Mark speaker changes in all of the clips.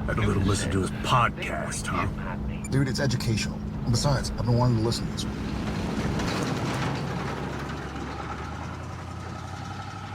Speaker 1: Had a little listen to his podcast, huh?
Speaker 2: Dude, it's educational. And besides, I've been wanting to listen to this one.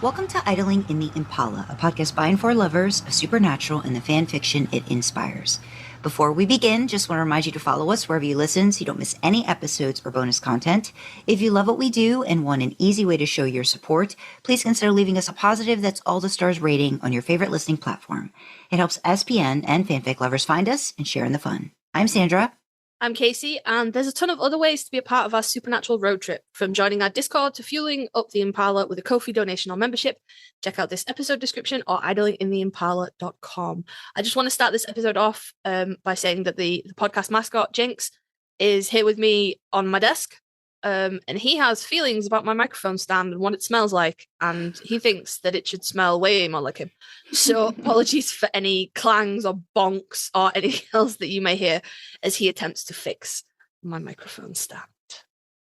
Speaker 3: Welcome to Idling in the Impala, a podcast by and for lovers of supernatural and the fan fiction it inspires. Before we begin, just want to remind you to follow us wherever you listen so you don't miss any episodes or bonus content. If you love what we do and want an easy way to show your support, please consider leaving us a positive that's all the stars rating on your favorite listening platform. It helps SPN and fanfic lovers find us and share in the fun. I'm Sandra.
Speaker 4: I'm Kasey, and there's a ton of other ways to be a part of our supernatural road trip, from joining our Discord to fueling up the Impala with a Ko-fi donation or membership. Check out this episode description or idlingintheimpala.com. I just want to start this episode off by saying that the podcast mascot, Jinx, is here with me on my desk, and he has feelings about my microphone stand and what it smells like, and he thinks that it should smell way more like him. So apologies for any clangs or bonks or anything else that you may hear as he attempts to fix my microphone stand.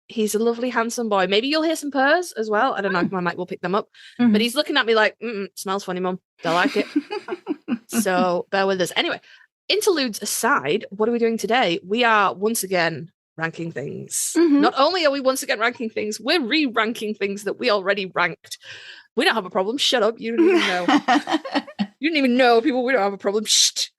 Speaker 4: He's a lovely, handsome boy. Maybe you'll hear some purrs as well. I don't know if my mic will pick them up. Mm-hmm. But he's looking at me like, smells funny, Mum. Don't like it. So bear with us. Anyway, interludes aside, what are we doing today? We are once again ranking things. Mm-hmm. Not only are we once again ranking things, we're re-ranking things that we already ranked. We don't have a problem. Shut up. You don't even know. You don't even know, people. We don't have a problem. Shh.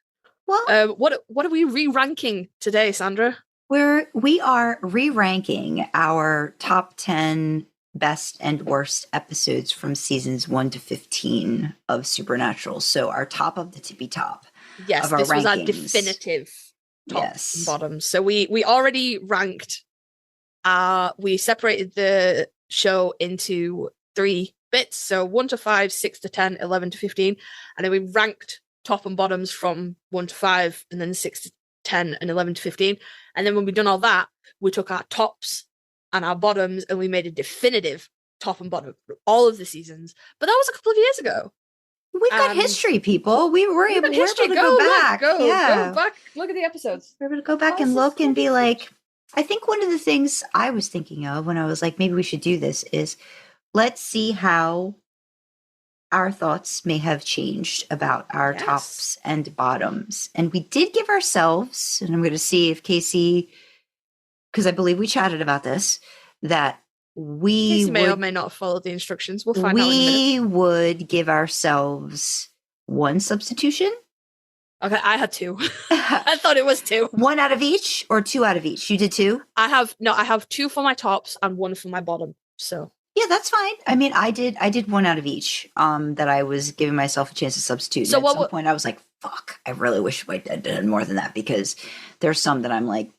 Speaker 4: Well, what are we re-ranking today, Sandra?
Speaker 3: We are re-ranking our top 10 best and worst episodes from seasons 1 to 15 of Supernatural. So our top of the tippy top.
Speaker 4: Yes,
Speaker 3: of our
Speaker 4: this
Speaker 3: rankings.
Speaker 4: Was our definitive top and bottom. So we already ranked. We separated the show into 3 bits, so 1 to 5, 6 to 10, 11 to 15, and then we ranked top and bottoms from 1 to 5, and then 6 to 10 and 11 to 15. And then when we've done all that, we took our tops and our bottoms and we made a definitive top and bottom for all of the seasons. But that was a couple of years ago.
Speaker 3: We've got history, people. We're able to go back.
Speaker 4: Go back. Look at the episodes.
Speaker 3: We're able to go back and look and be like, I think one of the things I was thinking of when I was like, maybe we should do this is let's see how our thoughts may have changed about our tops and bottoms. And we did give ourselves, and I'm going to see if Kasey, because I believe we chatted about this, that we
Speaker 4: may or may not have followed the instructions. We'll find out in a minute.
Speaker 3: We would give ourselves 1 substitution.
Speaker 4: Okay, I had 2. I thought it was 2.
Speaker 3: 1 out of each or 2 out of each? You did 2?
Speaker 4: I have 2 for my tops and 1 for my bottom. So
Speaker 3: yeah, that's fine. I mean, I did 1 out of each. That I was giving myself a chance to substitute. So at some point, I was like, "Fuck! I really wish I did more than that," because there's some that I'm like,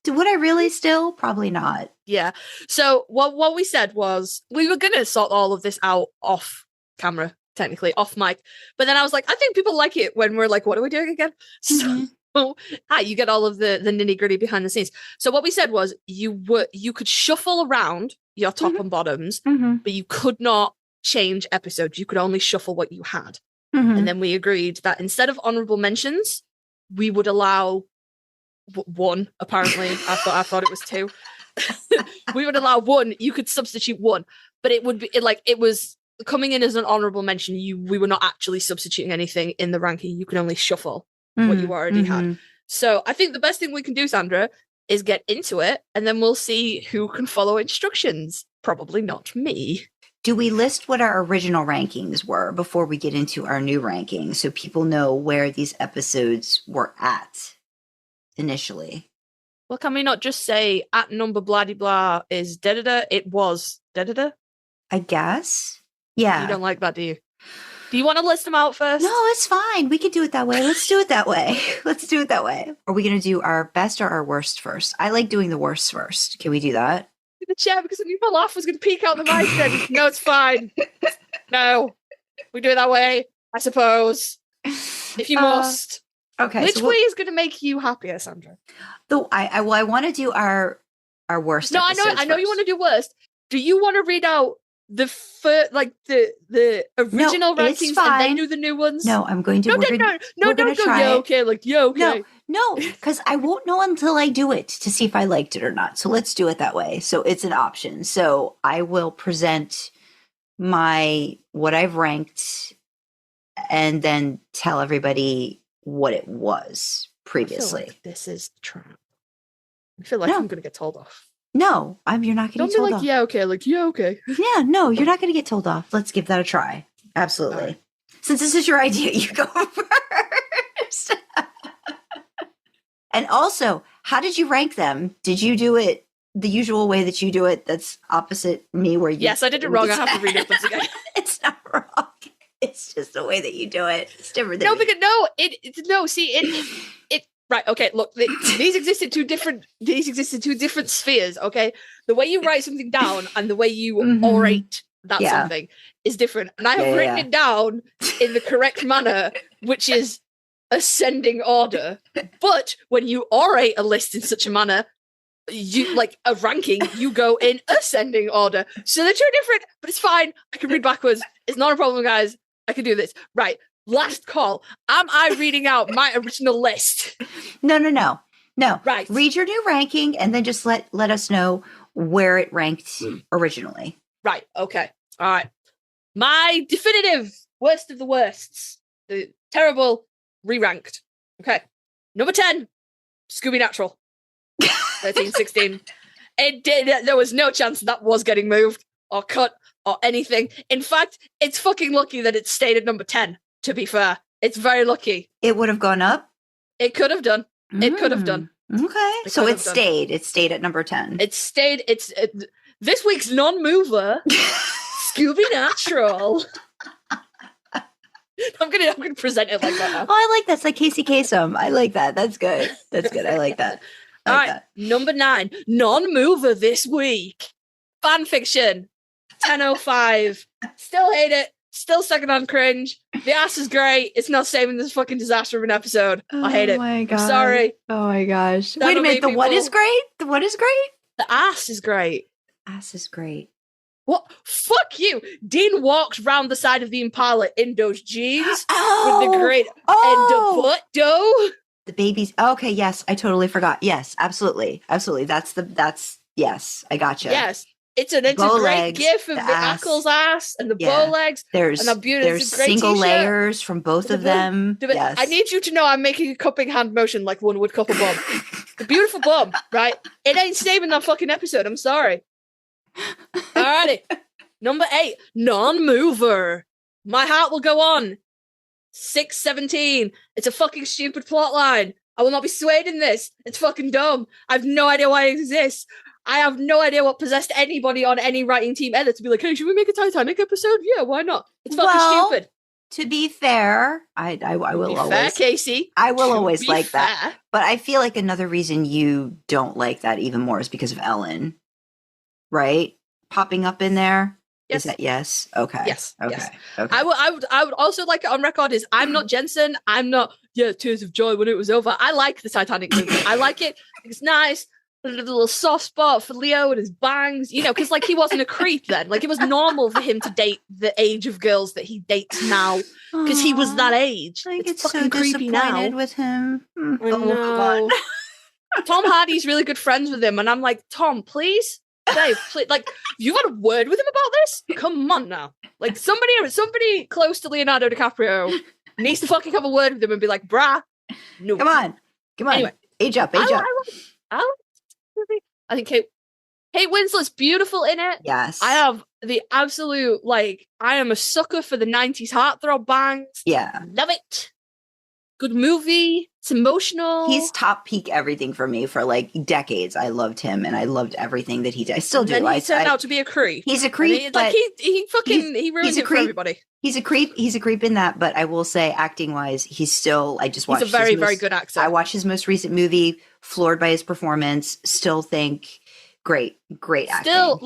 Speaker 3: would I really still? Probably not.
Speaker 4: Yeah. So what we said was we were going to sort all of this out off camera, technically off mic. But then I was like, I think people like it when we're like, what are we doing again?
Speaker 3: Mm-hmm.
Speaker 4: So you get all of the nitty gritty behind the scenes. So what we said was you could shuffle around your top and bottoms, but you could not change episodes. You could only shuffle what you had. Mm-hmm. And then we agreed that instead of honorable mentions, we would allow 1. Apparently, I thought it was 2. We would allow 1. You could substitute 1, but it would be it was coming in as an honorable mention. We were not actually substituting anything in the ranking. You could only shuffle what you already had. So I think the best thing we can do, Sandra, is get into it, and then we'll see who can follow instructions. Probably not me.
Speaker 3: Do we list what our original rankings were before we get into our new rankings so people know where these episodes were at initially?
Speaker 4: Well, can we not just say at number blah de blah is da-da-da? It was da-da-da?
Speaker 3: I guess. Yeah.
Speaker 4: You don't like that, do you? Do you want to list them out first?
Speaker 3: No, it's fine. We could do it that way. Let's do it that way. Let's do it that way. Are we going to do our best or our worst first? I like doing the worst first. Can we do that?
Speaker 4: In the chair, because I knew my laugh was going to peek out the mic then. No, it's fine. No. We do it that way, I suppose. If you must.
Speaker 3: Okay.
Speaker 4: Which way is going to make you happier, Sandra?
Speaker 3: Though I want to do our worst.
Speaker 4: No, I know you want to do worst. Do you want to read out the the original rankings and then do the new ones?
Speaker 3: No, I'm going to.
Speaker 4: No, don't go. Yeah, okay, okay.
Speaker 3: No, because I won't know until I do it to see if I liked it or not. So let's do it that way. So it's an option. So I will present what I've ranked, and then tell everybody what it was previously.
Speaker 4: I feel like this is the trap. I feel like I'm going to get told off.
Speaker 3: No, you're not going to get told off.
Speaker 4: Yeah, okay. Like, yeah, okay.
Speaker 3: Yeah, no, you're not going to get told off. Let's give that a try. Absolutely. Right. Since this is your idea, you go first. And also, how did you rank them? Did you do it the usual way that you do it that's opposite me where you...
Speaker 4: Yes, I did it wrong. I have to read it once again.
Speaker 3: It's not wrong. It's just the way that you do it. It's different than
Speaker 4: no,
Speaker 3: me.
Speaker 4: because it right, okay, look, these exist in two different spheres, okay? The way you write something down and the way you orate that something is different. And I have written it down in the correct manner, which is ascending order. But when you orate a list in such a manner, you like a ranking, you go in ascending order. So they're two different, but it's fine. I can read backwards. It's not a problem, guys. I can do this. Right. Last call. Am I reading out my original list?
Speaker 3: No.
Speaker 4: Right.
Speaker 3: Read your new ranking and then just let us know where it ranked originally.
Speaker 4: Right. Okay. All right. My definitive worst of the worsts. The terrible re-ranked. Okay. Number 10, Scooby Natural. 13, 16. There was no chance that was getting moved or cut or anything. In fact, it's fucking lucky that it stayed at number 10, to be fair. It's very lucky.
Speaker 3: It would have gone up?
Speaker 4: It could have done. It could have done.
Speaker 3: Okay. So it stayed. It stayed at number 10.
Speaker 4: It stayed. This week's non-mover, Scooby Natural. I'm gonna present it like that now.
Speaker 3: Oh, I like that. It's like Casey Kasem. I like that. That's good. I like that.
Speaker 4: All right, number 9, non-mover this week. Fanfiction, 10:05. Still hate it. Still second on cringe. The ass is great. It's not saving this fucking disaster of an episode. I hate it.
Speaker 3: Oh my god.
Speaker 4: I'm sorry.
Speaker 3: Oh my gosh. Wait a minute. The what is great? The what is great?
Speaker 4: The ass is great.
Speaker 3: Ass is great.
Speaker 4: What? Fuck you. Dean walked round the side of the Impala in those jeans with the great end of butt dough.
Speaker 3: The babies. Okay, yes, I totally forgot. Yes, absolutely. That's yes, I gotcha.
Speaker 4: Yes. It's a great gif of the Ackles ass and the bow legs.
Speaker 3: There's single layers from both of them. Yes.
Speaker 4: I need you to know I'm making a cupping hand motion like one would cup a bum. The beautiful bum, right? It ain't saving that fucking episode. I'm sorry. Alrighty. Number 8, non-mover. My heart will go on. 6:17. It's a fucking stupid plot line. I will not be swayed in this. It's fucking dumb. I have no idea why it exists. I have no idea what possessed anybody on any writing team ever to be like, hey, should we make a Titanic episode? Yeah, why not? It's fucking stupid.
Speaker 3: To be fair, I will always.
Speaker 4: Fair, Casey.
Speaker 3: I will always like
Speaker 4: fair.
Speaker 3: that. But I feel like another reason you don't like that even more is because of Ellen, right? Popping up in there.
Speaker 4: Yes.
Speaker 3: Is that yes? Okay.
Speaker 4: Yes.
Speaker 3: Okay.
Speaker 4: Yes.
Speaker 3: Okay.
Speaker 4: I would also like it on record is I'm not Jensen. I'm not tears of joy when it was over. I like the Titanic movie. I like it. It's nice. A little soft spot for Leo and his bangs, because like he wasn't a creep then. Like it was normal for him to date the age of girls that he dates now because he was that age.
Speaker 3: I
Speaker 4: it's
Speaker 3: get
Speaker 4: fucking
Speaker 3: so
Speaker 4: creepy now.
Speaker 3: disappointed with him.
Speaker 4: I know. Tom Hardy's really good friends with him, and I'm like, Tom, please, Dave, please, like, you got a word with him about this? Come on now, like somebody close to Leonardo DiCaprio needs to fucking have a word with him and be like, brah, no,
Speaker 3: come on.
Speaker 4: Anyway,
Speaker 3: age up.
Speaker 4: I think Kate Winslet's beautiful in it.
Speaker 3: Yes.
Speaker 4: I have the absolute, I am a sucker for the 90s heartthrob bangs.
Speaker 3: Yeah.
Speaker 4: Love it. Good movie. It's emotional.
Speaker 3: He's top peak everything for me for decades. I loved him and I loved everything that he did. I still do.
Speaker 4: And he turned out to be a creep.
Speaker 3: He's a creep. But
Speaker 4: he ruined it for everybody.
Speaker 3: He's a creep. He's a creep in that, but I will say acting wise, he's still, I just watched
Speaker 4: He's a very, very good actor.
Speaker 3: I watched his most recent movie, floored by his performance, still think great acting.
Speaker 4: Still,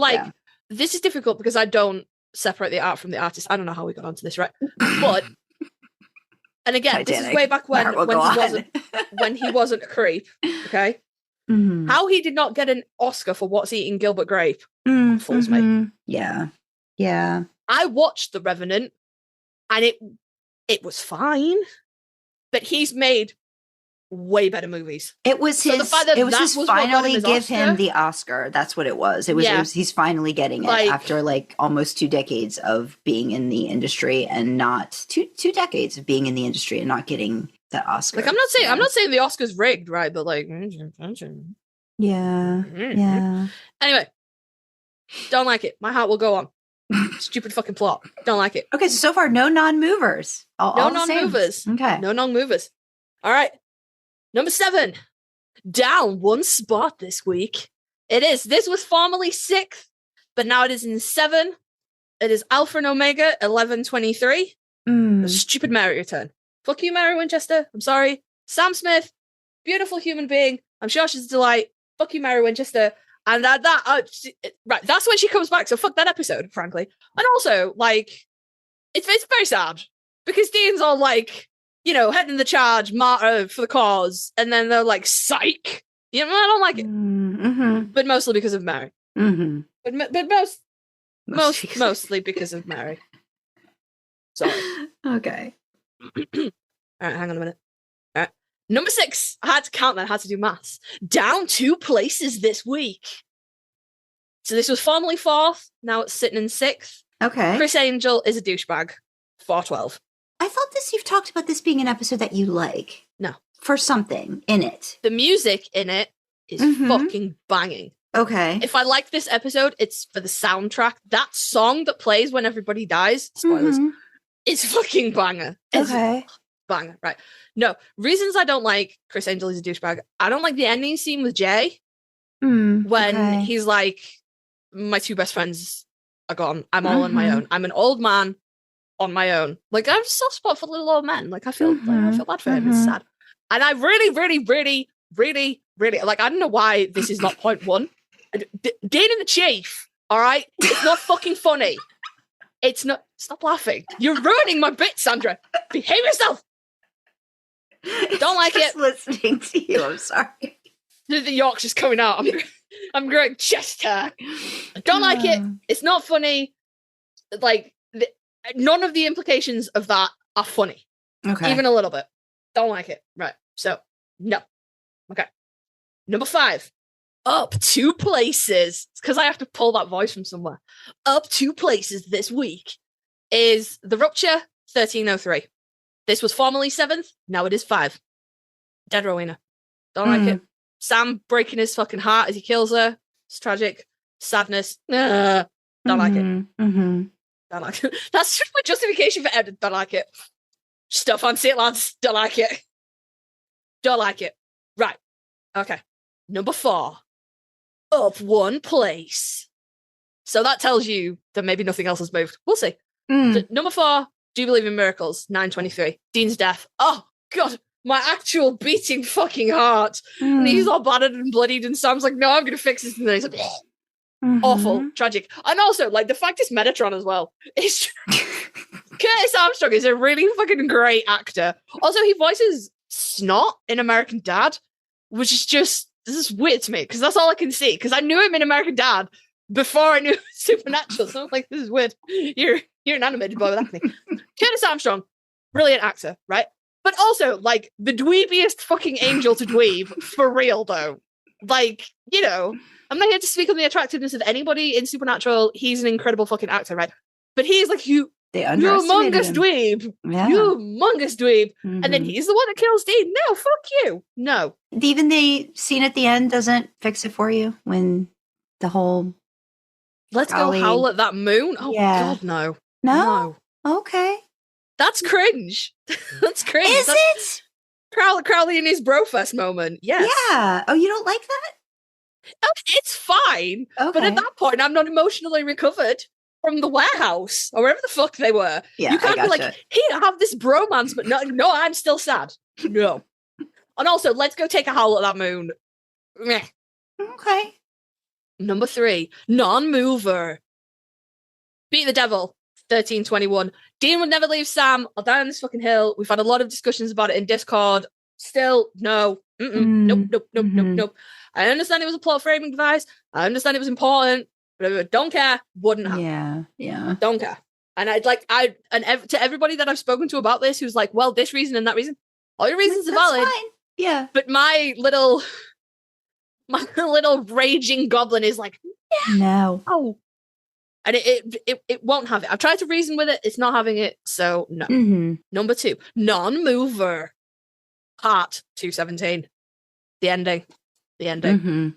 Speaker 4: this is difficult because I don't separate the art from the artist. I don't know how we got onto this, right? But, and again,
Speaker 3: Titanic.
Speaker 4: this is way back when he wasn't a creep, okay?
Speaker 3: Mm-hmm.
Speaker 4: How he did not get an Oscar for What's Eating Gilbert Grape fools me.
Speaker 3: Yeah. Yeah.
Speaker 4: I watched The Revenant, and it was fine, but he's made way better movies.
Speaker 3: It was his finally give him the Oscar. That's what it was. He's finally getting it after almost 2 decades of being in the industry and not two decades of being in the industry and not getting the Oscar.
Speaker 4: Like, I'm not saying the Oscar's rigged, right? But like,
Speaker 3: yeah.
Speaker 4: Anyway, don't like it. My heart will go on. Stupid fucking plot. Don't like it.
Speaker 3: Okay, so far no non-movers.
Speaker 4: No non-movers.
Speaker 3: Okay.
Speaker 4: No non-movers. All right. Number 7. Down 1 spot this week. This was formerly 6th, but now it is in 7. It is Alpha and Omega 1123. The stupid Mary return. Fuck you, Mary Winchester. I'm sorry. Sam Smith, beautiful human being. I'm sure she's a delight. Fuck you, Mary Winchester. And right, that's when she comes back. So fuck that episode, frankly. And also, like, it's very sad because Dean's all like, heading the charge, martyr for the cause, and then they're like, psych. I don't like it, but mostly because of Mary. But mostly because of Mary. Sorry.
Speaker 3: Okay.
Speaker 4: All right, hang on a minute. All right. Number 6. I had to count that. I had to do maths. Down 2 places this week. So this was formerly 4th. Now it's sitting in 6th.
Speaker 3: Okay.
Speaker 4: Chris Angel is a douchebag. 412.
Speaker 3: I thought you've talked about this being an episode that you like.
Speaker 4: No.
Speaker 3: For something in it.
Speaker 4: The music in it is fucking banging.
Speaker 3: Okay.
Speaker 4: If I like this episode, it's for the soundtrack. That song that plays when everybody dies, spoilers, is fucking banger.
Speaker 3: Okay.
Speaker 4: Banger, right. No, reasons I don't like Chris Angel is a douchebag. I don't like the ending scene with Jay when he's like, my 2 best friends are gone. I'm all on my own. I'm an old man on my own. Like, I have a soft spot for little old men. Like, I feel bad for him. It's sad. And I really, like, I don't know why this is not point 1. Dean and the Chief, all right? It's not fucking funny. It's not. Stop laughing. You're ruining my bit, Sandra. Behave yourself. Don't like it.
Speaker 3: Listening to you. I'm sorry.
Speaker 4: The Yorkshire's coming out. I'm great chest hair. I don't like it. It's not funny. Like, none of the implications of that are funny.
Speaker 3: Okay.
Speaker 4: Even a little bit. Don't like it. Right. So, no. Okay. Number 5. Up 2 places. It's because I have to pull that voice from somewhere. Up 2 places this week is The Rupture 1303. This was formerly 7th. Now it is 5. Dead Rowena. Don't like it. Sam breaking his fucking heart as he kills her. It's tragic. Sadness. Don't like it. Don't like it. That's just my justification for Ed. Don't like it. Stuff on it, lads. Don't like it. Don't like it. Right. Okay. Number 4. Up 1 place. So that tells you that maybe nothing else has moved. We'll see. So, number 4, Do You Believe in Miracles? 923. Dean's death. Oh, God. My actual beating fucking heart. And he's all battered and bloodied, and Sam's like, no, I'm going to fix this. And then he's like, awful, tragic. And also, like, the fact it's Metatron as well. It's Curtis Armstrong is a really fucking great actor. Also, he voices Snot in American Dad, which is just, this is weird to me, because that's all I can see. Because I knew him in American Dad before I knew Supernatural. So I'm like, this is weird. You're an animated boy with acne. Curtis Armstrong, brilliant actor, right? But also, like, the dweebiest fucking angel to dweeb, for real, though. Like, I'm not here to speak on the attractiveness of anybody in Supernatural. He's an incredible fucking actor, right? But he's like, you humongous dweeb.
Speaker 3: Yeah.
Speaker 4: You humongous dweeb. And then he's the one that kills Dean. No, fuck you. No.
Speaker 3: Even the scene at the end doesn't fix it for you when the whole...
Speaker 4: Let's go howl at that moon? Oh, yeah. God, no.
Speaker 3: No? Okay.
Speaker 4: That's cringe. That's cringe.
Speaker 3: Is it?
Speaker 4: Crowley in his brofest moment. Yes.
Speaker 3: Yeah. Oh, you don't like that?
Speaker 4: It's fine. Okay. But at that point, I'm not emotionally recovered from the warehouse or wherever the fuck they were.
Speaker 3: Yeah,
Speaker 4: you can't be like, here, have this bromance, but no, I'm still sad. No. And also, let's go take a howl at that moon. Meh.
Speaker 3: Okay.
Speaker 4: Number 3, non-mover. Beat the Devil. 1321. Dean would never leave Sam or die on this fucking hill. We've had a lot of discussions about it in Discord. Still, no. Nope. I understand it was a plot framing device. I understand it was important, but I don't care. Wouldn't happen.
Speaker 3: Yeah.
Speaker 4: Don't care. And to everybody that I've spoken to about this, who's like, well, this reason and that reason, all your reasons are valid.
Speaker 3: Fine. Yeah.
Speaker 4: But my little raging goblin is like,
Speaker 3: no.
Speaker 4: Oh. And it won't have it. I've tried to reason with it. It's not having it. So no. Number 2, non-mover. Heart 217. The ending.
Speaker 3: Mm-hmm.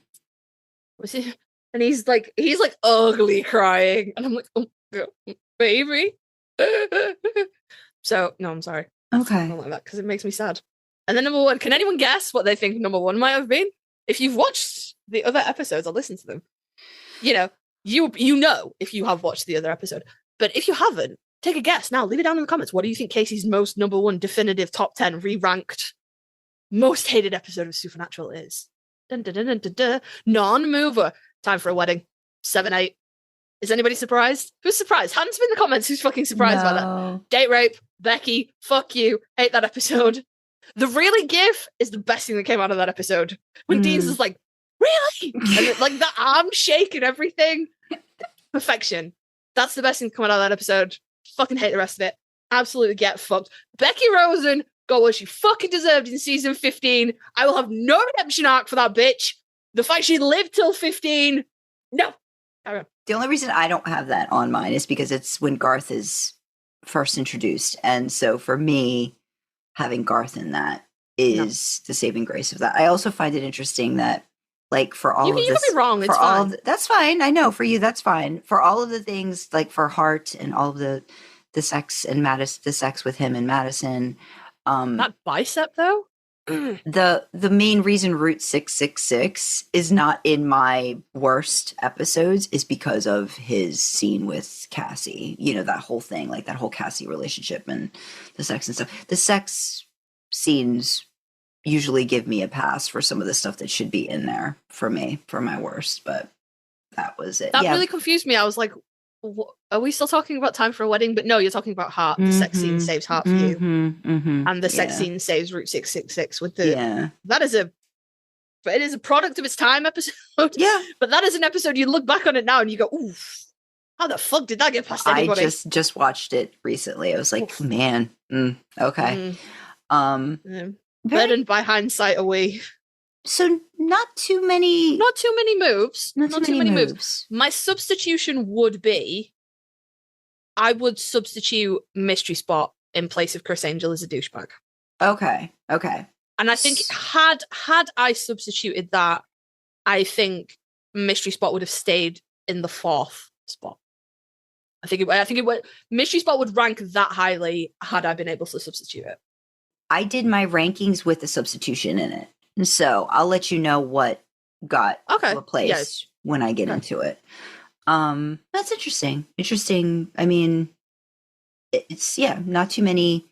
Speaker 4: Was he? And he's like ugly crying, and I'm like, oh, baby. So no, I'm sorry.
Speaker 3: Okay.
Speaker 4: I don't like that because it makes me sad. And then number one, can anyone guess what they think number one might have been? If you've watched the other episodes or listened to them, you know if you have watched the other episode. But if you haven't, take a guess now. Leave it down in the comments. What do you think Kasey's most number one definitive top 10 re-ranked most hated episode of Supernatural is? Dun, dun, dun, dun, dun, dun. Non-mover. Time for a Wedding. 7-8. Is anybody surprised? Who's surprised? Hands in the comments who's fucking surprised by that. Date rape. Becky. Fuck you. Hate that episode. The really gif is the best thing that came out of that episode. When Dean's is like, really? And like the arm shake and everything. Perfection. That's the best thing to come out of that episode. Fucking hate the rest of it. Absolutely get fucked. Becky Rosen got what she fucking deserved in season 15. I will have no redemption arc for that bitch. The fact she lived till 15. No.
Speaker 3: The only reason I don't have that on mine is because it's when Garth is first introduced. And so for me, having Garth in that is the saving grace of that. I also find it interesting that, like, for all of this... You can be wrong, it's fine. That's fine. I know. For you, that's fine. For all of the things, like for Hart and all of the sex and the sex with him and Madison...
Speaker 4: that bicep, though?
Speaker 3: The main reason Route 666 is not in my worst episodes is because of his scene with Cassie. You know, that whole thing, like that whole Cassie relationship and the sex and stuff. The sex scenes usually give me a pass for some of the stuff that should be in there for me, for my worst, but that was it.
Speaker 4: That really confused me. I was like, are we still talking about Time for a Wedding? But no, you're talking about Heart. The sex scene saves Heart for you. And the sex scene saves Route 666 with the... That is it is a product of its time episode.
Speaker 3: Yeah.
Speaker 4: But that is an episode you look back on it now and you go, oof, how the fuck did that get past anybody?
Speaker 3: I just watched it recently. I was like, oof. Man, okay.
Speaker 4: Burdened by hindsight away.
Speaker 3: So not too many
Speaker 4: moves. Not too many moves. My substitution would be, I would substitute Mystery Spot in place of Chris Angel as a douchebag.
Speaker 3: Okay.
Speaker 4: And I think had I substituted that, I think Mystery Spot would have stayed in the 4th spot. I think it would. Mystery Spot would rank that highly had I been able to substitute it.
Speaker 3: I did my rankings with the substitution in it. So I'll let you know what got replaced when I get into it. That's interesting. I mean, it's not too many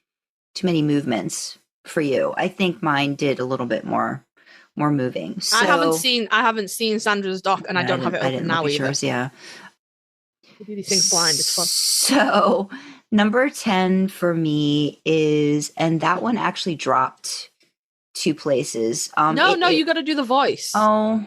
Speaker 3: movements for you. I think mine did a little bit more moving. So,
Speaker 4: I haven't seen Sandra's doc, and I don't have it open now either.
Speaker 3: Yours, yeah.
Speaker 4: We do these things blind. It's fun.
Speaker 3: So number 10 for me is, and that one actually dropped 2 places.
Speaker 4: You got to do the voice.
Speaker 3: Oh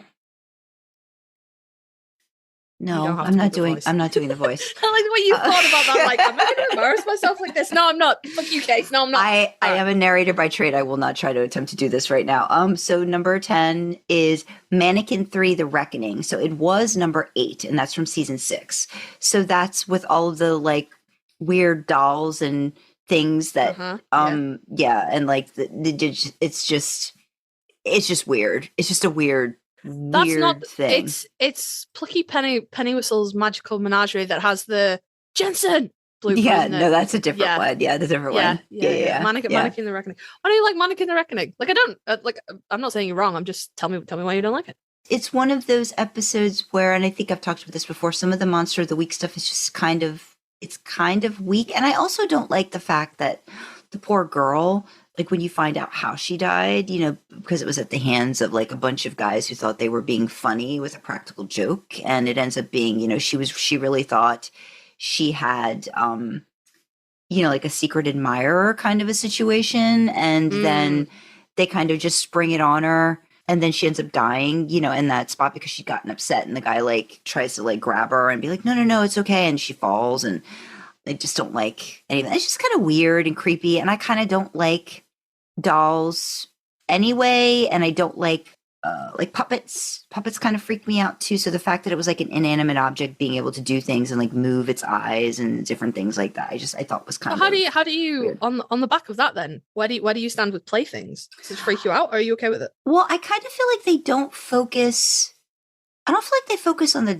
Speaker 3: no, I'm not doing the voice.
Speaker 4: I like the way you thought about that. Like, am I going to embarrass myself like this? No, I'm not. Fuck you, Case. No, I'm not.
Speaker 3: I am a narrator by trade. I will not try to attempt to do this right now. So number 10 is Mannequin 3: The Reckoning. So it was number 8, and that's from season 6. So that's with all of the like weird dolls and things that and like it's just weird. It's just a weird thing.
Speaker 4: It's Plucky Pennywhistle's magical menagerie that has the Jensen blue.
Speaker 3: That's a different one. Yeah, the different one.
Speaker 4: Mannequin the Reckoning. Why do you like Mannequin the Reckoning? Like, I don't I'm not saying you're wrong. I'm just tell me why you don't like it.
Speaker 3: It's one of those episodes where, and I think I've talked about this before, some of the Monster of the Week stuff is just kind of weak. And I also don't like the fact that the poor girl, like when you find out how she died, you know, because it was at the hands of like a bunch of guys who thought they were being funny with a practical joke. And it ends up being, you know, she really thought she had, like a secret admirer kind of a situation. And then they kind of just spring it on her. And then she ends up dying, you know, in that spot because she'd gotten upset, and the guy like tries to like grab her and be like, no, it's okay. And she falls, and I just don't like anything. It's just kind of weird and creepy. And I kind of don't like dolls anyway. And I don't like like puppets. Puppets kind of freak me out too. So the fact that it was like an inanimate object being able to do things and like move its eyes and different things like that, I thought was kind of.
Speaker 4: How do you
Speaker 3: weird.
Speaker 4: on the back of that then? Where do you stand with playthings? Does it freak you out? Or are you okay with it?
Speaker 3: Well, I kind of feel like they don't focus. I don't feel like they focus on the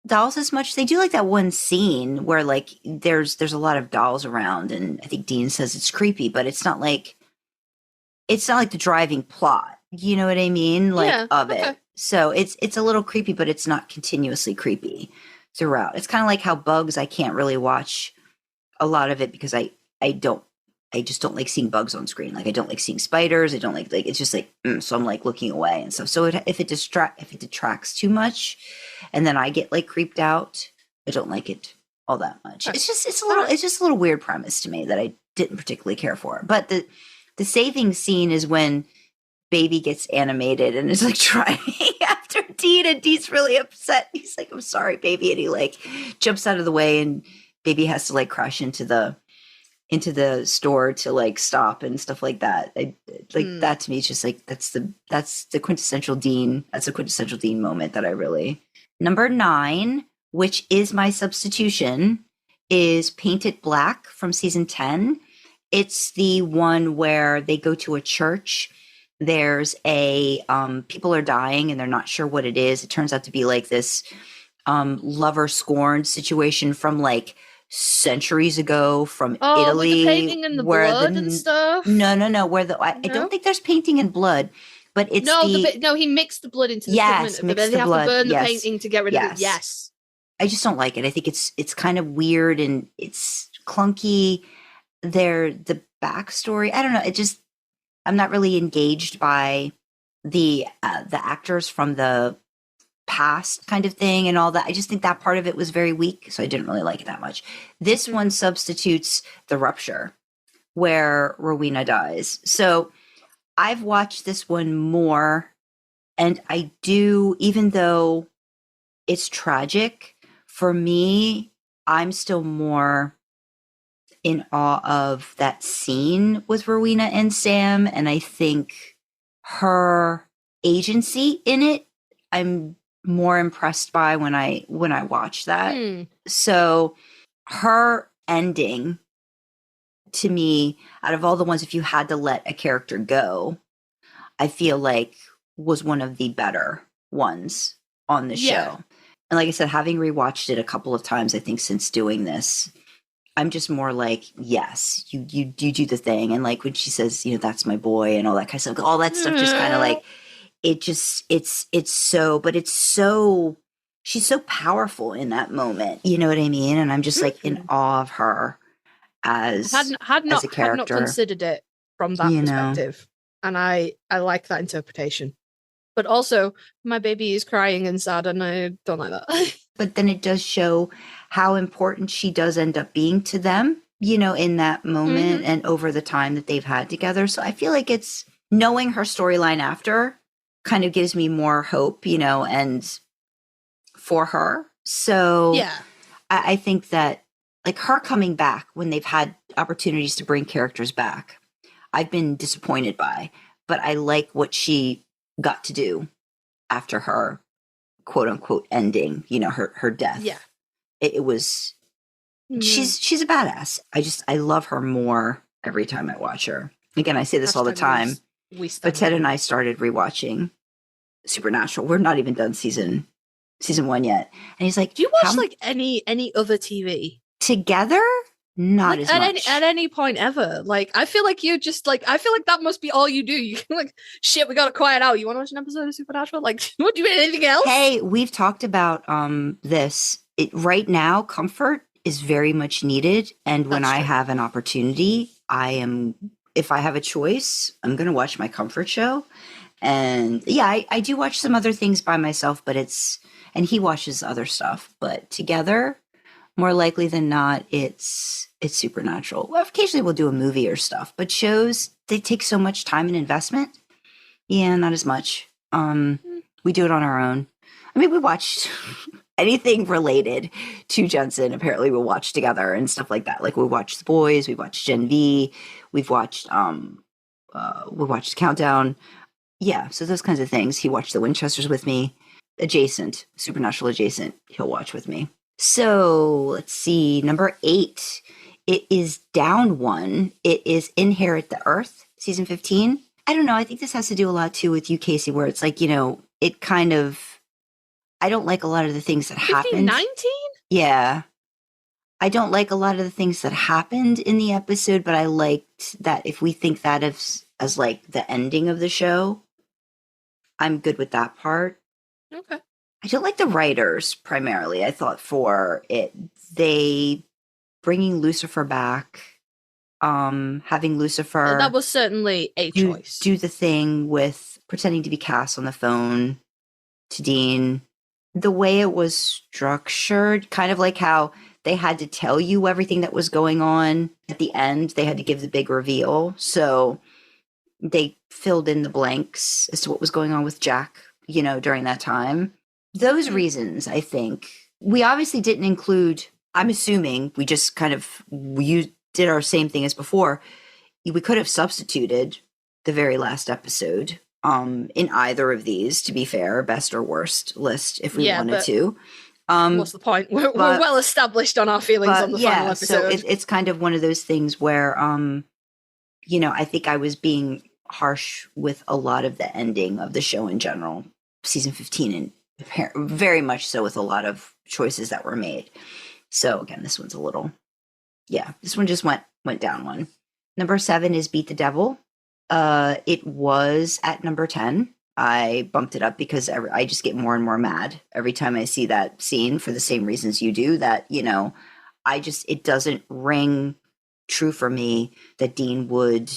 Speaker 3: dolls as much. They do like that one scene where like there's a lot of dolls around, and I think Dean says it's creepy, but it's not like the driving plot. You know what I mean? Like of it. So it's a little creepy, but it's not continuously creepy throughout. It's kind of like how Bugs, I can't really watch a lot of it because I just don't like seeing bugs on screen. Like I don't like seeing spiders. I don't like it's just like so I'm like looking away and stuff. So if it detracts too much, and then I get like creeped out, I don't like it all that much. It's just a little weird premise to me that I didn't particularly care for. But the saving scene is when Baby gets animated and is like trying after Dean, and Dean's really upset. He's like, "I'm sorry, Baby," and he like jumps out of the way, and Baby has to like crash into the store to like stop and stuff like that. That to me is just like that's the quintessential Dean. That's a quintessential Dean moment that I really. Number 9, which is my substitution, is Painted Black from season 10. It's the one where they go to a church. There's a people are dying and they're not sure what it is. It turns out to be like this lover scorned situation from like centuries ago from Italy.
Speaker 4: With the painting and the blood and stuff.
Speaker 3: No. I don't think there's painting and blood, but it's
Speaker 4: he mixed the blood into the pigment. But then they have to burn the painting to get rid of it. Yes.
Speaker 3: I just don't like it. I think it's kind of weird and it's clunky. The backstory, I don't know. I'm not really engaged by the actors from the past kind of thing and all that. I just think that part of it was very weak, so I didn't really like it that much. This one substitutes The Rupture, where Rowena dies. So I've watched this one more, and I do, even though it's tragic, for me, I'm still more in awe of that scene with Rowena and Sam, and I think her agency in it, I'm more impressed by when I watch that. So her ending, to me, out of all the ones, if you had to let a character go, I feel like was one of the better ones on the show. And like I said, having rewatched it a couple of times, I think since doing this, I'm just more like, yes, you do the thing. And like when she says, that's my boy and all that kind of stuff, all that stuff just kind of like, it's so, she's so powerful in that moment. You know what I mean? And I'm just like in awe of her as a character.
Speaker 4: Had not considered it from that perspective. And I like that interpretation. But also, my baby is crying and sad, and I don't like that.
Speaker 3: But then it does show how important she does end up being to them, in that moment and over the time that they've had together. So I feel like it's knowing her storyline after kind of gives me more hope, and for her. So yeah, I think that like her coming back when they've had opportunities to bring characters back, I've been disappointed by, but I like what she got to do after her quote unquote ending, her death. Yeah. It was, she's a badass. I love her more every time I watch her. Again, I say this all the time, but Ted and I started rewatching Supernatural. We're not even done season 1 yet. And he's like,
Speaker 4: do you watch like any other TV
Speaker 3: together? Not
Speaker 4: like,
Speaker 3: as much.
Speaker 4: At any point ever. Like, I feel like you're just like, I feel like that must be all you do. You can like, shit, we got to quiet out. You want to watch an episode of Supernatural? Like, would you do anything else?
Speaker 3: Hey, we've talked about this. Right now, comfort is very much needed. And when I have an opportunity, if I have a choice, I'm going to watch my comfort show. And yeah, I do watch some other things by myself, but and he watches other stuff, but together, more likely than not, it's Supernatural. Well, occasionally we'll do a movie or stuff, but shows, they take so much time and investment. Yeah, not as much. We do it on our own. I mean, we watched anything related to Jensen. Apparently we'll watch together and stuff like that. Like we watched The Boys, we watched Gen V, we watched Countdown. Yeah, so those kinds of things. He watched the Winchesters with me. Supernatural adjacent, he'll watch with me. So let's see. Number 8. It is down 1. It is Inherit the Earth, season 15. I don't know. I think this has to do a lot too with you, Kasey, where it's like, it kind of, I don't like a lot of the things that
Speaker 4: 15,
Speaker 3: happened.
Speaker 4: 19?
Speaker 3: Yeah. I don't like a lot of the things that happened in the episode, but I liked that if we think that as like the ending of the show, I'm good with that part.
Speaker 4: Okay.
Speaker 3: I don't like the writers primarily. I thought for it, they bringing Lucifer back, having Lucifer
Speaker 4: That was certainly a choice.
Speaker 3: do the thing with pretending to be Cass on the phone to Dean. The way it was structured, kind of like how they had to tell you everything that was going on at the end. They had to give the big reveal. So they filled in the blanks as to what was going on with Jack, during that time. Those reasons, I think. We obviously didn't include, I'm assuming we just kind of did our same thing as before. We could have substituted the very last episode in either of these, to be fair, best or worst list if we wanted to.
Speaker 4: What's the point? We're well established on our feelings on the final episode.
Speaker 3: So it's kind of one of those things where, I think I was being harsh with a lot of the ending of the show in general, season 15, and very much so with a lot of choices that were made. So again, this one's a little, this one just went down one. Number 7 is Beat the Devil. It was at number 10. I bumped it up because I just get more and more mad every time I see that scene for the same reasons you do, that, it doesn't ring true for me that Dean would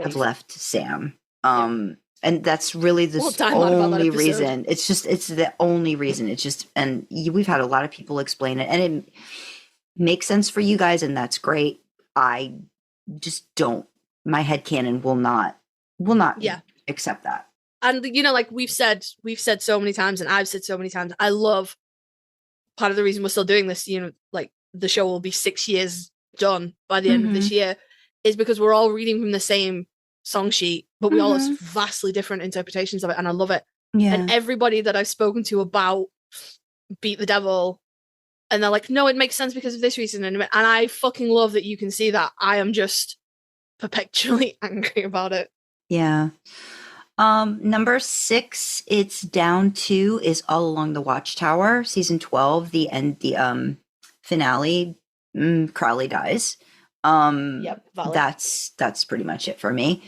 Speaker 3: have left Sam. And that's really the only reason. It's the only reason. It's just, and we've had a lot of people explain it, and it makes sense for you guys, and that's great. I just don't, my headcanon will not accept that.
Speaker 4: And like we've said so many times, and I've said so many times, I love part of the reason we're still doing this, like the show will be 6 years done by the end of this year, is because we're all reading from the same song sheet, but we all have vastly different interpretations of it, and I love it. Yeah. And everybody that I've spoken to about Beat the Devil, and they're like, no, it makes sense because of this reason, and I fucking love that you can see that. I am just perpetually angry about it.
Speaker 3: Yeah. Number 6, it's down 2, is All Along the Watchtower, season 12, the finale. Crowley dies.
Speaker 4: Yep, valid.
Speaker 3: That's pretty much it for me.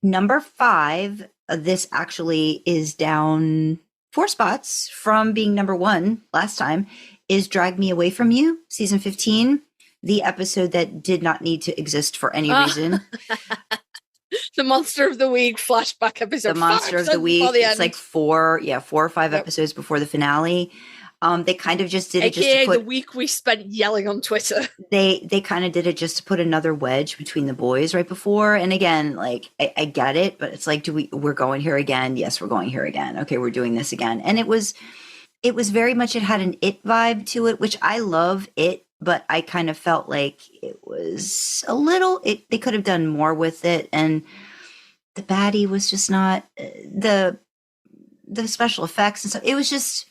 Speaker 3: Number 5, this actually is down 4 spots from being number 1 last time, is Drag Me Away From You, season 15, the episode that did not need to exist for any reason.
Speaker 4: The Monster of the Week flashback episode.
Speaker 3: The Monster of the Week. It's like 4 or 5 episodes before the finale. They kind of just did it just to put,
Speaker 4: the week we spent yelling on Twitter.
Speaker 3: They kind of did it just to put another wedge between the boys right before. And again, like I get it, but it's like, we're going here again? Yes, we're going here again. Okay, we're doing this again. And it was very much, it had an It vibe to it, which I love it, but I kind of felt like it was a little, they could have done more with it. And the baddie was just not the special effects and stuff. It was just,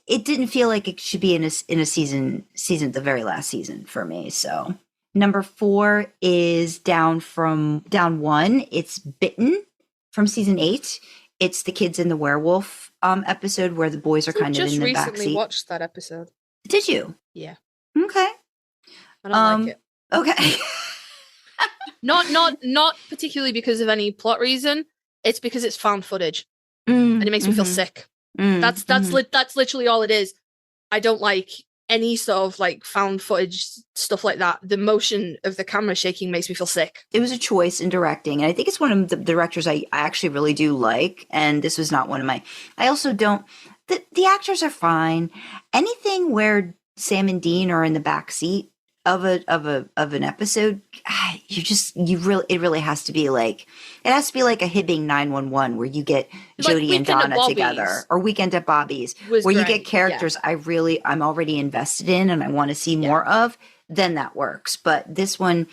Speaker 3: it didn't feel like it should be in a season, the very last season for me. So number 4 is down 1. It's Bitten from season 8. It's the kids in the werewolf episode where the boys are kind of in the backseat.
Speaker 4: Just recently watched that episode.
Speaker 3: Did you?
Speaker 4: Yeah.
Speaker 3: Okay.
Speaker 4: I don't like it.
Speaker 3: Okay.
Speaker 4: not particularly because of any plot reason. It's because it's found footage, and it makes me feel sick. That's literally all it is. I don't like any sort of like found footage stuff like that. The motion of the camera shaking makes me feel sick. It
Speaker 3: was a choice in directing, and I think it's one of the directors I actually really do like. And this was not one of my. I also don't. The actors are fine. Anything where Sam and Dean are in the back seat of an episode, it really has to be like, it has to be like a Hibbing 911 where you get Jody and Donna together, or Weekend at Bobby's, where you get characters I'm already invested in and I want to see more of. Then that works. But this one,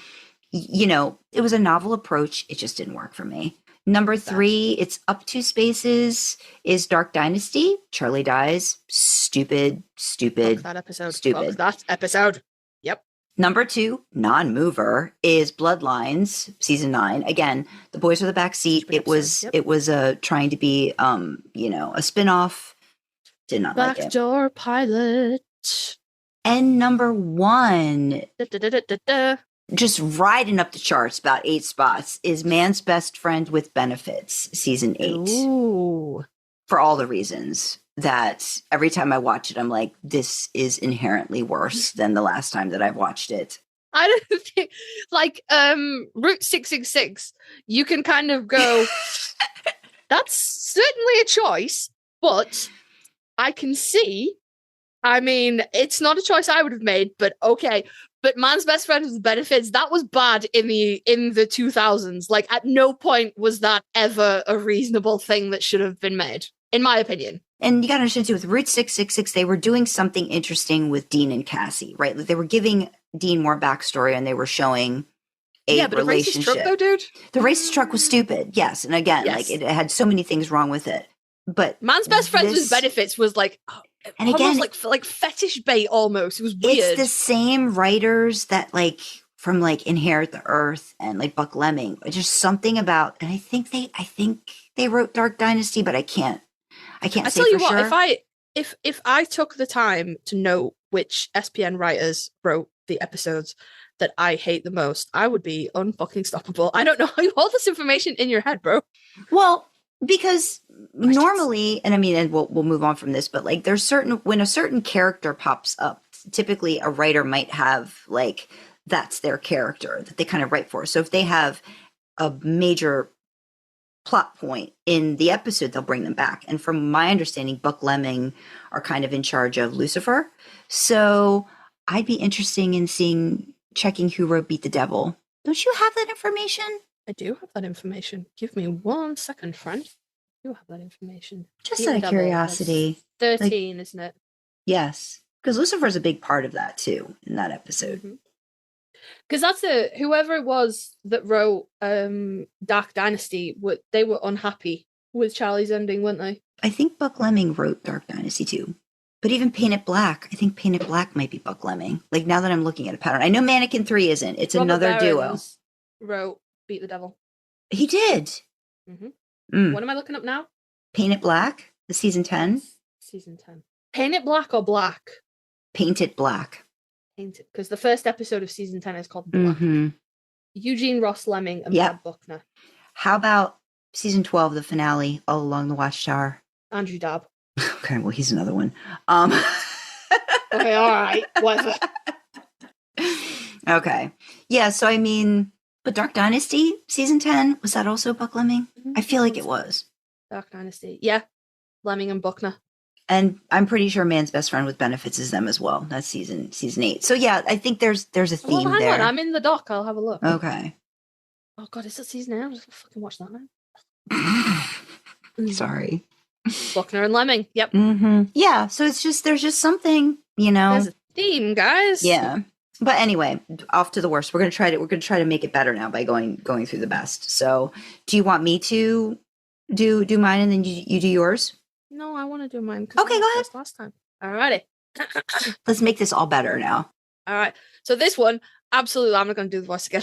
Speaker 3: it was a novel approach. It just didn't work for me. Number 3, it's up 2 spaces, is Dark Dynasty. Charlie dies. Stupid.
Speaker 4: Fuck that episode.
Speaker 3: Stupid.
Speaker 4: Fuck that episode. Yep.
Speaker 3: Number 2, non-mover, is Bloodlines, season 9. Again, the boys are the back seat. It was trying to be a spin-off. Did not like it.
Speaker 4: Backdoor pilot.
Speaker 3: And number 1,
Speaker 4: Da-da-da-da-da.
Speaker 3: just riding up the charts about 8 spots, is Man's Best Friend with Benefits, season 8.
Speaker 4: Ooh.
Speaker 3: For all the reasons that every time I watch it, I'm like, this is inherently worse than the last time that I've watched it.
Speaker 4: I don't think, like, Route 666, you can kind of go, that's certainly a choice, but I can see, I mean, it's not a choice I would have made, but okay. But Man's Best Friend with Benefits, that was bad in the 2000s. Like, at no point was that ever a reasonable thing that should have been made, in my opinion.
Speaker 3: And you got to understand, too, with Route 666, they were doing something interesting with Dean and Cassie, right? Like, they were giving Dean more backstory, and they were showing a
Speaker 4: but
Speaker 3: relationship.
Speaker 4: A racist truck, though, dude?
Speaker 3: The racist truck was stupid, yes. And again, like, it had so many things wrong with it. But
Speaker 4: Man's Best Friends with Benefits was like...
Speaker 3: And again,
Speaker 4: like fetish bait almost. It was weird.
Speaker 3: It's the same writers that from Inherit the Earth and Buck Lemming. Just something about, and I think they wrote Dark Dynasty, but I can't say for sure. I tell you what,
Speaker 4: if I took the time to know which SPN writers wrote the episodes that I hate the most, I would be unfucking stoppable. I don't know how you hold this information in your head, bro.
Speaker 3: Well, because normally, and I mean, and we'll move on from this, but there's when a certain character pops up, typically a writer might have that's their character that they kind of write for. So if they have a major plot point in the episode, they'll bring them back. And from my understanding, Buck Lemming are kind of in charge of Lucifer. So I'd be interested in checking who wrote Beat the Devil. Don't you have that information?
Speaker 4: I do have that information. Give me 1 second, friend. I do have that information.
Speaker 3: Just out of curiosity.
Speaker 4: 13, isn't it?
Speaker 3: Yes. Because Lucifer's a big part of that, too, in that episode.
Speaker 4: Because that's whoever it was that wrote Dark Dynasty, they were unhappy with Charlie's ending, weren't they?
Speaker 3: I think Buck Lemming wrote Dark Dynasty, too. But even Painted Black, I think Painted Black might be Buck Lemming. Now that I'm looking at a pattern. I know Mannequin 3 isn't. It's
Speaker 4: Robert
Speaker 3: another
Speaker 4: Barron's
Speaker 3: duo.
Speaker 4: Wrote Beat the Devil.
Speaker 3: He did.
Speaker 4: What am I looking up now?
Speaker 3: Painted Black, the season 10.
Speaker 4: Season 10. Painted Black or Black?
Speaker 3: Painted Black.
Speaker 4: Painted, because the first episode of season 10 is called Black. Eugene Ross Lemming and Brad Buckner.
Speaker 3: How about season 12, the finale, All Along the Watchtower?
Speaker 4: Andrew Dabb.
Speaker 3: Okay, well, he's another one.
Speaker 4: Okay, all right, whatever.
Speaker 3: Okay. Yeah, so I mean, but Dark Dynasty, season 10, was that also Buck Lemming? I feel like it was.
Speaker 4: Dark Dynasty, yeah. Lemming and Buckner.
Speaker 3: And I'm pretty sure Man's Best Friend with Benefits is them as well. That's season 8. So yeah, I think there's a theme
Speaker 4: hang
Speaker 3: there.
Speaker 4: on, I'm in the doc. I'll have a look.
Speaker 3: Okay.
Speaker 4: Oh god, is it season 8? I'm just gonna fucking watch that now.
Speaker 3: Sorry.
Speaker 4: Buckner and Lemming. Yep.
Speaker 3: Yeah. So there's just something,
Speaker 4: There's a theme, guys.
Speaker 3: Yeah. But anyway, off to the worst. We're gonna try to make it better now by going through the best. So, do you want me to do mine and then you do yours?
Speaker 4: No, I want to do mine.
Speaker 3: Okay, go ahead.
Speaker 4: Last time. Alrighty.
Speaker 3: Let's make this all better now.
Speaker 4: All right. So this one, absolutely, I'm not going to do the voice again.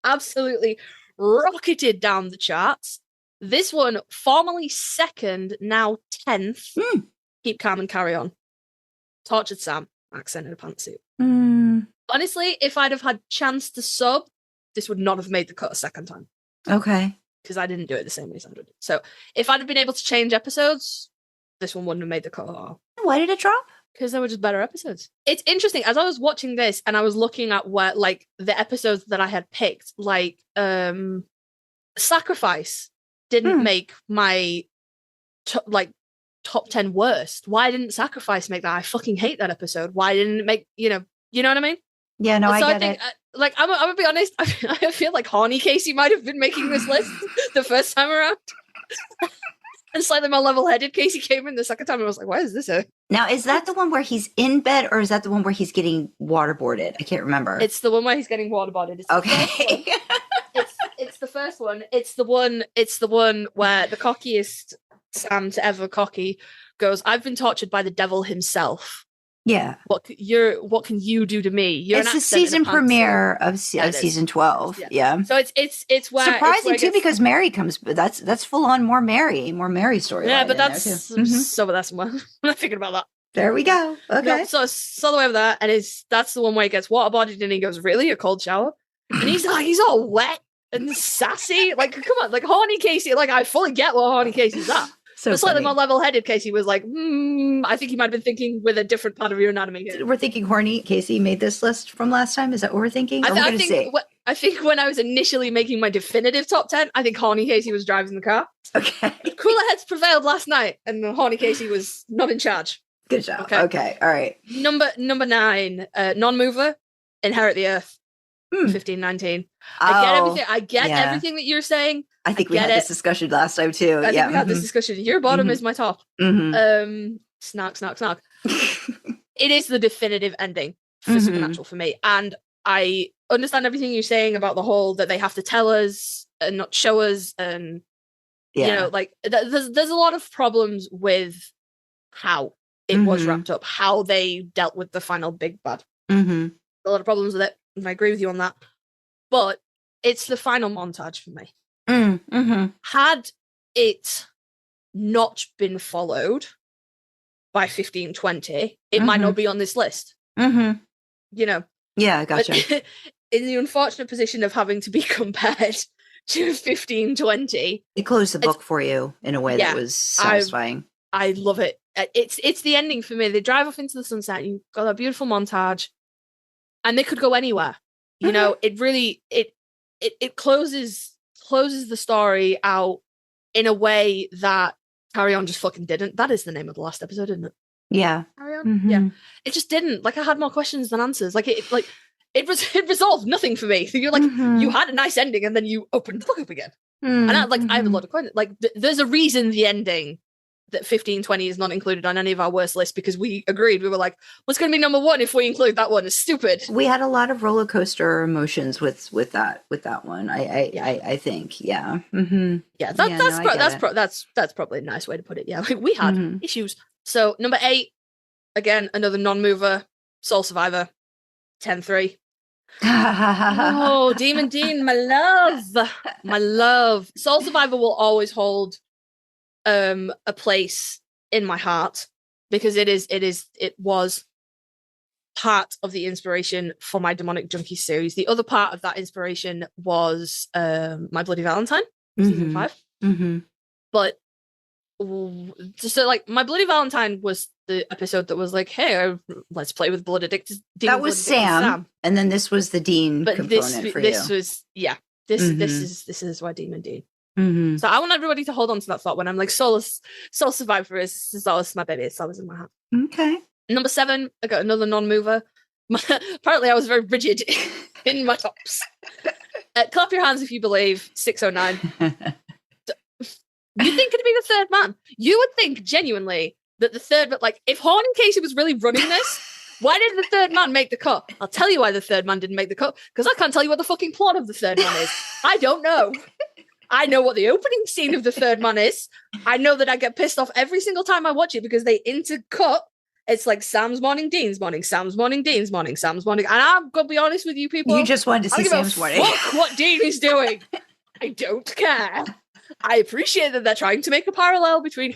Speaker 4: Absolutely rocketed down the charts. This one, formerly second, now 10th. Keep Calm and Carry On. Tortured Sam, accent in a pantsuit. Honestly, if I'd have had chance to sub, this would not have made the cut a second time.
Speaker 3: Okay.
Speaker 4: Because I didn't do it the same way Sandra did. So if I'd have been able to change episodes, this one wouldn't have made the cut at all.
Speaker 3: Why did it drop?
Speaker 4: Because they were just better episodes. It's interesting. As I was watching this and I was looking at where, the episodes that I had picked, Sacrifice didn't make my top 10 worst. Why didn't Sacrifice make that? I fucking hate that episode. Why didn't it make, you know what I mean?
Speaker 3: Yeah, no,
Speaker 4: so
Speaker 3: I get it.
Speaker 4: I'm gonna be honest. I feel like horny Kasey might have been making this list the first time around, and slightly more level-headed Kasey came in the second time. And I was like, "Why is this?"
Speaker 3: Now, is that the one where he's in bed, or is that the one where he's getting waterboarded? I can't remember.
Speaker 4: It's the one where he's getting waterboarded. It's
Speaker 3: okay.
Speaker 4: it's the first one. It's the one where the cockiest Sam to ever cocky goes, "I've been tortured by the devil himself.
Speaker 3: Yeah.
Speaker 4: What can you do to me?"
Speaker 3: It's the season premiere of season 12. Yeah.
Speaker 4: So it's where
Speaker 3: surprising too, because Mary comes, but that's full on more Mary story.
Speaker 4: Yeah, but that's so that's one. I'm not thinking about that.
Speaker 3: There we go. Okay.
Speaker 4: No, so it's all the way over there, and that's the one where he gets waterboarded and he goes, "Really? A cold shower?" And he's all wet and sassy. Like, come on, like horny Kasey. Like, I fully get what horny Kasey's at.
Speaker 3: So
Speaker 4: but slightly more level-headed Kasey was like, I think he might have been thinking with a different part of your anatomy here.
Speaker 3: We're thinking horny Kasey made this list from last time. Is that what we're thinking?
Speaker 4: I think when I was initially making my definitive top 10, I think horny Kasey was driving the car.
Speaker 3: Okay.
Speaker 4: Cooler heads prevailed last night, and horny Kasey was not in charge.
Speaker 3: Good job. Okay. All right.
Speaker 4: Number 9, non-mover, inherit the earth. 1519. I get everything that you're saying.
Speaker 3: I think we had this discussion last time too.
Speaker 4: I think we had this discussion. Your bottom is my top. Snark. It is the definitive ending for Supernatural for me. And I understand everything you're saying about the whole that they have to tell us and not show us. And, you know, like there's a lot of problems with how it was wrapped up, how they dealt with the final big bad. A lot of problems with it. And I agree with you on that. But it's the final montage for me. Had it not been followed by 1520, it might not be on this list. You know? Yeah, gotcha. In the unfortunate position of having to be compared to 1520.
Speaker 3: It closed the book for you in a way that was satisfying.
Speaker 4: I love it. It's the ending for me. They drive off into the sunset and you've got that beautiful montage. And they could go anywhere. You know, it really it closes the story out in a way that Carry On just fucking didn't. That is the name of the last episode, isn't it?
Speaker 3: Yeah.
Speaker 4: Carry On? Yeah. It just didn't. Like, I had more questions than answers. Like it resolved nothing for me. So you're like, you had a nice ending and then you opened the book up again. And I have a lot of questions. Like, there's a reason the ending that 1520 is not included on any of our worst lists, because we agreed. We were like, what's going to be number 1 if we include that one? It's stupid.
Speaker 3: We had a lot of roller coaster emotions with that one. I think. Yeah.
Speaker 4: Yeah. That's probably a nice way to put it. Yeah. Like, we had issues. So number 8, again, another non-mover, Soul Survivor, 10-3. Oh, Demon Dean, my love. Soul Survivor will always hold a place in my heart, because it was part of the inspiration for my Demonic Junkies series. The other part of that inspiration was My Bloody Valentine, season 5. But so, like, My Bloody Valentine was the episode that was like, hey, let's play with blood addicted.
Speaker 3: That was Sam, and then this was the Dean component for you.
Speaker 4: This is why Demon Dean. So I want everybody to hold on to that thought when I'm like, Soul Survivor is always my baby. It's always in my heart. Okay. Number 7, I got another non-mover. Apparently I was very rigid in my tops. Clap your hands if you believe, 609. You think it'd be the third man? You would think genuinely that the third, but like, if Horn and Kasey was really running this, why did the third man make the cut? I'll tell you why the third man didn't make the cut, because I can't tell you what the fucking plot of the third man is. I don't know. I know what the opening scene of the third man is. I know that I get pissed off every single time I watch it because they intercut. It's like Sam's morning, Dean's morning, Sam's morning, Dean's morning, Sam's morning. And I'm going to be honest with you people.
Speaker 3: You just wanted to see Sam's morning.
Speaker 4: Fuck what Dean is doing. I don't care. I appreciate that they're trying to make a parallel between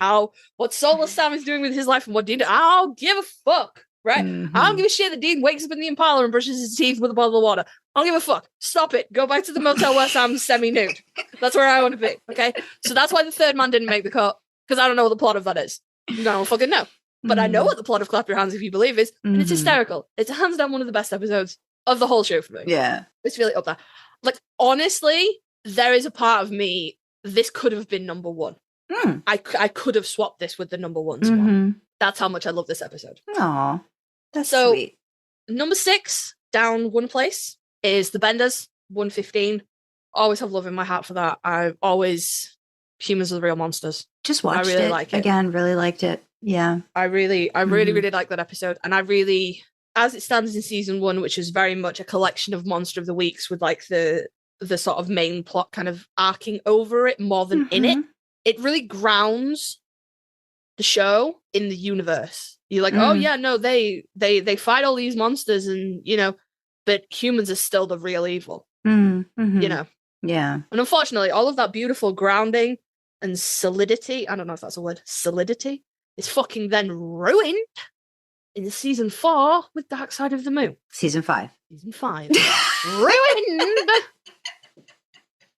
Speaker 4: what soulless Sam is doing with his life and what Dean. I don't give a fuck, right? I don't give a shit that Dean wakes up in the Impala and brushes his teeth with a bottle of water. I don't give a fuck. Stop it. Go back to the motel where Sam's semi-nude. That's where I want to be, okay? So that's why the third man didn't make the cut, because I don't know what the plot of that is. I don't fucking know. But I know what the plot of Clap Your Hands If You Believe is, and it's hysterical. It's hands down one of the best episodes of the whole show for me. Yeah. It's really up there. Like, honestly, there is a part of me, this could have been number 1. I could have swapped this with the number 1 spot. That's how much I love this episode. Aw, that's sweet. Number 6, down 1 place, is The Benders, 115. Always have love in my heart for that. Humans are the Real Monsters.
Speaker 3: Just watched it. Like it. Again, really liked it. Yeah.
Speaker 4: I really like that episode. And I really, as it stands in season 1, which is very much a collection of Monster of the Weeks with like the the sort of main plot kind of arcing over it more than in it. It really grounds the show in the universe. You're like, oh yeah, no, they fight all these monsters, and but humans are still the real evil.
Speaker 3: Yeah.
Speaker 4: And unfortunately, all of that beautiful grounding and solidity, I don't know if that's a word, solidity, is fucking then ruined in season 4 with Dark Side of the Moon.
Speaker 3: Season 5.
Speaker 4: Ruined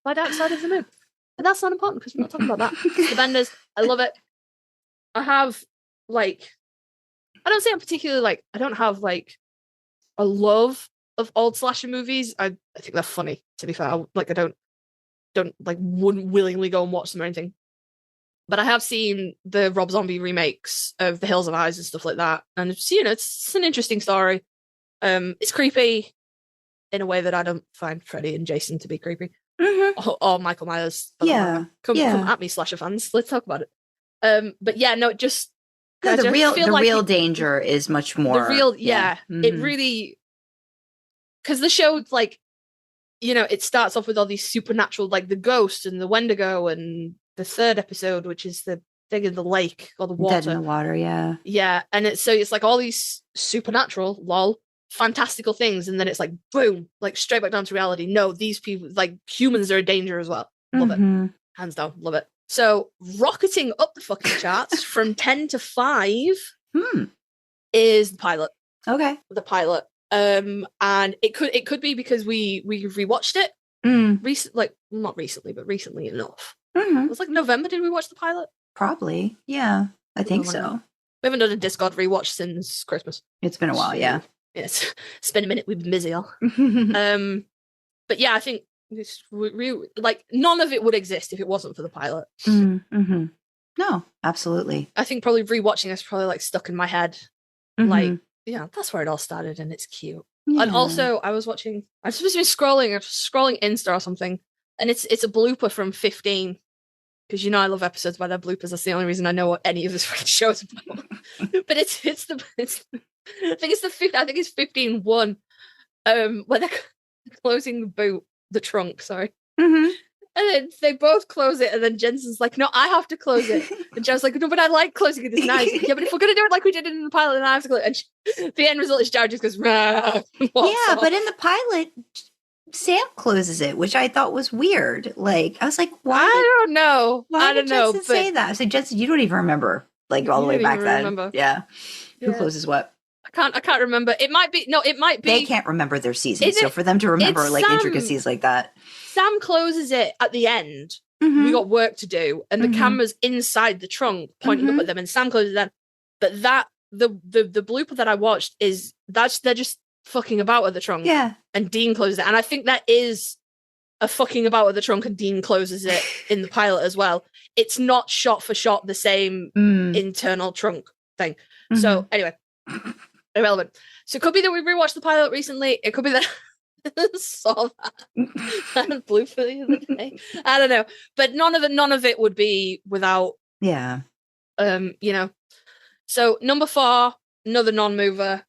Speaker 4: by Dark Side of the Moon. But that's not important because we're not talking about that. The Benders, I love it. I have, I don't say I'm particularly, I don't have, a love of old slasher movies. I think they're funny, to be fair. I wouldn't willingly go and watch them or anything. But I have seen the Rob Zombie remakes of The Hills of Eyes and stuff like that. And it's an interesting story. It's creepy in a way that I don't find Freddy and Jason to be creepy. Or Michael Myers. Come at me, slasher fans. Let's talk about it. But yeah, no, the real danger is much more. It really, because the show, it starts off with all these supernatural, the ghost and the Wendigo, and the 3rd episode, which is the thing in the lake or the water.
Speaker 3: Dead in the water, yeah.
Speaker 4: Yeah, and it's all these supernatural, fantastical things, and then it's boom, straight back down to reality. No, these people, humans are a danger as well. Love it. Hands down, love it. So, rocketing up the fucking charts from 10 to 5 is the pilot.
Speaker 3: Okay.
Speaker 4: The pilot. And it could be because we rewatched it not recently, but recently enough. It was November. Did we watch the pilot?
Speaker 3: Probably. Yeah, I think so.
Speaker 4: We haven't done a Discord rewatch since Christmas.
Speaker 3: It's been a while. Yeah.
Speaker 4: It's been a minute. We've been busy. But yeah, I think none of it would exist if it wasn't for the pilot.
Speaker 3: No, absolutely.
Speaker 4: I think probably rewatching this probably stuck in my head. That's where it all started, and it's cute. Yeah. And also, I was supposed to be scrolling Insta or something, and it's a blooper from 15, because I love episodes by their bloopers. That's the only reason I know what any of this fucking show is about. But I think it's 15-1, where they're closing the trunk. Sorry. And then they both close it, and then Jensen's like, no, I have to close it. And Jared's like, no, but I like closing it this nice. Yeah, but if we're going to do it like we did it in the pilot, then I have to close it. And the end result is Jared just goes, yeah,
Speaker 3: but in the pilot, Sam closes it, which I thought was weird. I was like, why?
Speaker 4: I don't know.
Speaker 3: Why did Jensen say that? I said, Jensen, you don't even remember, all the way back then.
Speaker 4: Remember.
Speaker 3: Yeah. Who closes what?
Speaker 4: I can't remember. It might be.
Speaker 3: They can't remember their season, so for them to remember intricacies like that.
Speaker 4: Sam closes it at the end. We got work to do, and the camera's inside the trunk, pointing up at them, and Sam closes that. But the blooper that I watched they're just fucking about at the trunk.
Speaker 3: Yeah.
Speaker 4: And Dean closes it, and I think that is a fucking about at the trunk, and Dean closes it in the pilot as well. It's not shot for shot the same internal trunk thing. So anyway. Irrelevant. So it could be that we rewatched the pilot recently. It could be that saw that blooper the other day. I don't know. But none of it would be without.
Speaker 3: Yeah.
Speaker 4: So number 4, another non-mover.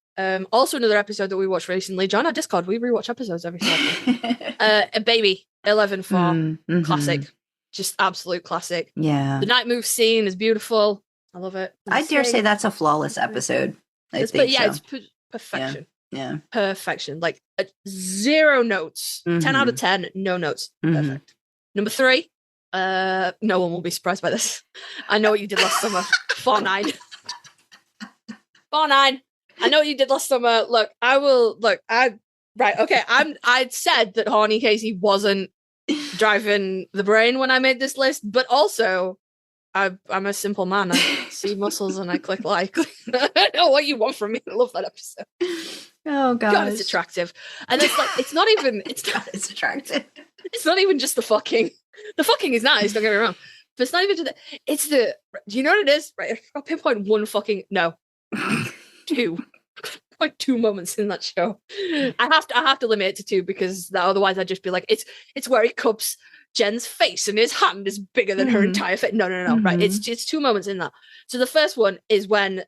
Speaker 4: Also another episode that we watched recently. Join our Discord. We rewatch episodes every Saturday. A Baby 11-4 classic. Just absolute classic.
Speaker 3: Yeah.
Speaker 4: The night move scene is beautiful. I love it.
Speaker 3: I dare say that's a flawless episode. It's
Speaker 4: perfection.
Speaker 3: Yeah.
Speaker 4: Perfection. 0 notes. 10 out of 10, no notes. Perfect. Number 3. No one will be surprised by this. I know what you did last summer. 4-9. 4-9. I know what you did last summer. I'd said that Horny Kasey wasn't driving the brain when I made this list, but also I'm a simple man. I see muscles and I click like. I don't know what you want from me. I love that episode.
Speaker 3: Oh God,
Speaker 4: it's attractive, and it's not even.
Speaker 3: It's attractive.
Speaker 4: It's not even just the fucking. The fucking is nice. Don't get me wrong, but it's not even. It's the. Do you know what it is? Right, I'll pinpoint one fucking no, 2. Like 2 moments in that show. I have to limit it to 2 because otherwise I'd just be like, it's where he cups Jen's face and his hand is bigger than her entire face. No. Right. It's 2 moments in that. So the first one is when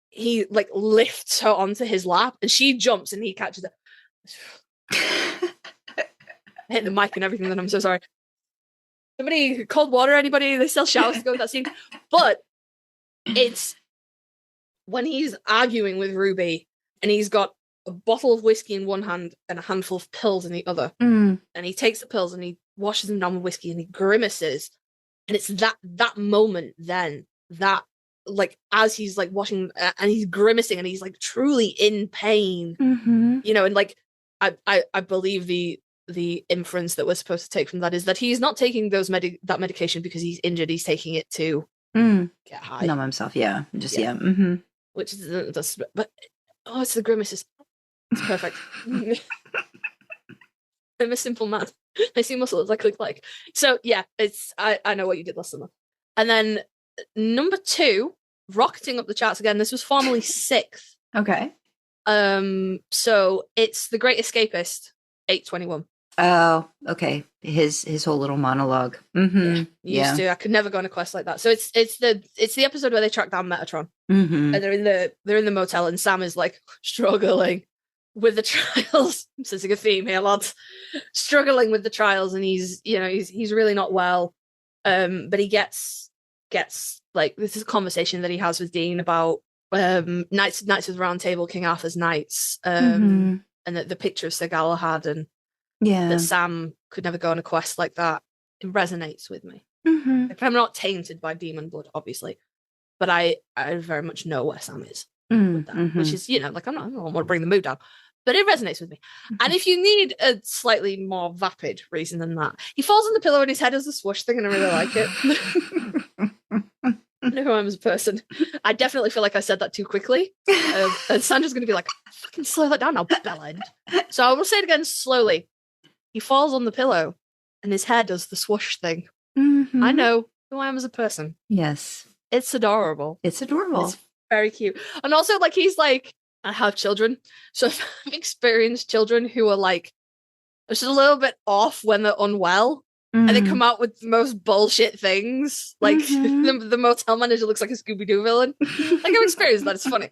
Speaker 4: he lifts her onto his lap and she jumps and he catches her. hit the mic and everything, then I'm so sorry. Somebody, cold water, anybody? They sell showers to go with that scene. But it's when he's arguing with Ruby and he's got a bottle of whiskey in one hand and a handful of pills in the other.
Speaker 3: Mm.
Speaker 4: And he takes the pills and he washes them down with whiskey and he grimaces. And it's that moment then that, like, as he's like washing and he's grimacing and he's like truly in pain,
Speaker 3: Mm-hmm.
Speaker 4: you know, and like I believe the inference that we're supposed to take from that is that he's not taking that medication because he's injured. He's taking it to get high,
Speaker 3: numb himself. Yeah, just
Speaker 4: Yeah.
Speaker 3: Mm-hmm.
Speaker 4: which is but it's the grimaces. It's perfect. I'm a simple man. I see muscles. I click like. So yeah, it's I know what you did last summer. And then number 2, rocketing up the charts again. This was formerly 6th.
Speaker 3: Okay.
Speaker 4: So it's The Great Escapist, 821.
Speaker 3: Oh, okay. His whole little monologue. Mm-hmm.
Speaker 4: Used to. I could never go on a quest like that. So it's the episode where they track down Metatron.
Speaker 3: Mm-hmm.
Speaker 4: And they're in the motel and Sam is like struggling with the trials. I'm sensing a theme here, lads. Struggling with the trials, and he's really not well. But he gets like, this is a conversation that he has with Dean about Knights of the Round Table, King Arthur's Knights, and the picture of Sir Galahad, and that Sam could never go on a quest like that. It resonates with me.
Speaker 3: Mm-hmm.
Speaker 4: Like, I'm not tainted by demon blood, obviously, but I very much know where Sam is with that, which is, like, I don't want to bring the mood down, but it resonates with me. And if you need a slightly more vapid reason than that, he falls on the pillow and his head has a swoosh thing, and I really like it. I know who I am as a person. I definitely feel like I said that too quickly. And Sandra's going to be like, fucking slow that down now, bellend. So I will say it again slowly. He falls on the pillow and his hair does the swoosh thing.
Speaker 3: Mm-hmm.
Speaker 4: I know who I am as a person.
Speaker 3: Yes.
Speaker 4: It's adorable.
Speaker 3: It's adorable.
Speaker 4: It's very cute. And also, like, he's like, I have children. So I've experienced children who are like, just a little bit off when they're unwell. And they come out with the most bullshit things. Like, the motel manager looks like a Scooby-Doo villain. Like, I've experienced that. It's funny.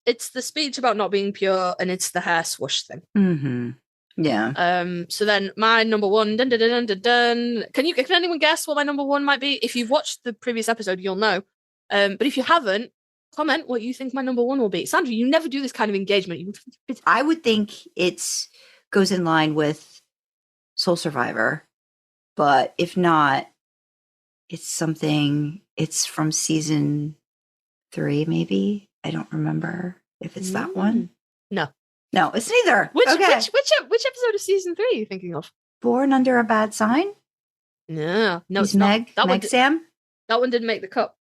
Speaker 4: It's the speech about not being pure, and it's the hair swoosh thing.
Speaker 3: Mm-hmm. Yeah.
Speaker 4: So then my number 1, dun, dun, dun, dun, dun. Can anyone guess what my number 1 might be? If you've watched the previous episode, you'll know. But if you haven't, comment what you think my number 1 will be. Sandra, you never do this kind of engagement.
Speaker 3: I would think goes in line with Soul Survivor. But if not, it's from season 3, maybe. I don't remember if it's that one.
Speaker 4: No,
Speaker 3: it's neither.
Speaker 4: Which
Speaker 3: okay.
Speaker 4: which episode of season 3 are you thinking of?
Speaker 3: Born Under a Bad Sign?
Speaker 4: No,
Speaker 3: it's
Speaker 4: Meg.
Speaker 3: Meg Sam?
Speaker 4: That one didn't make the cut.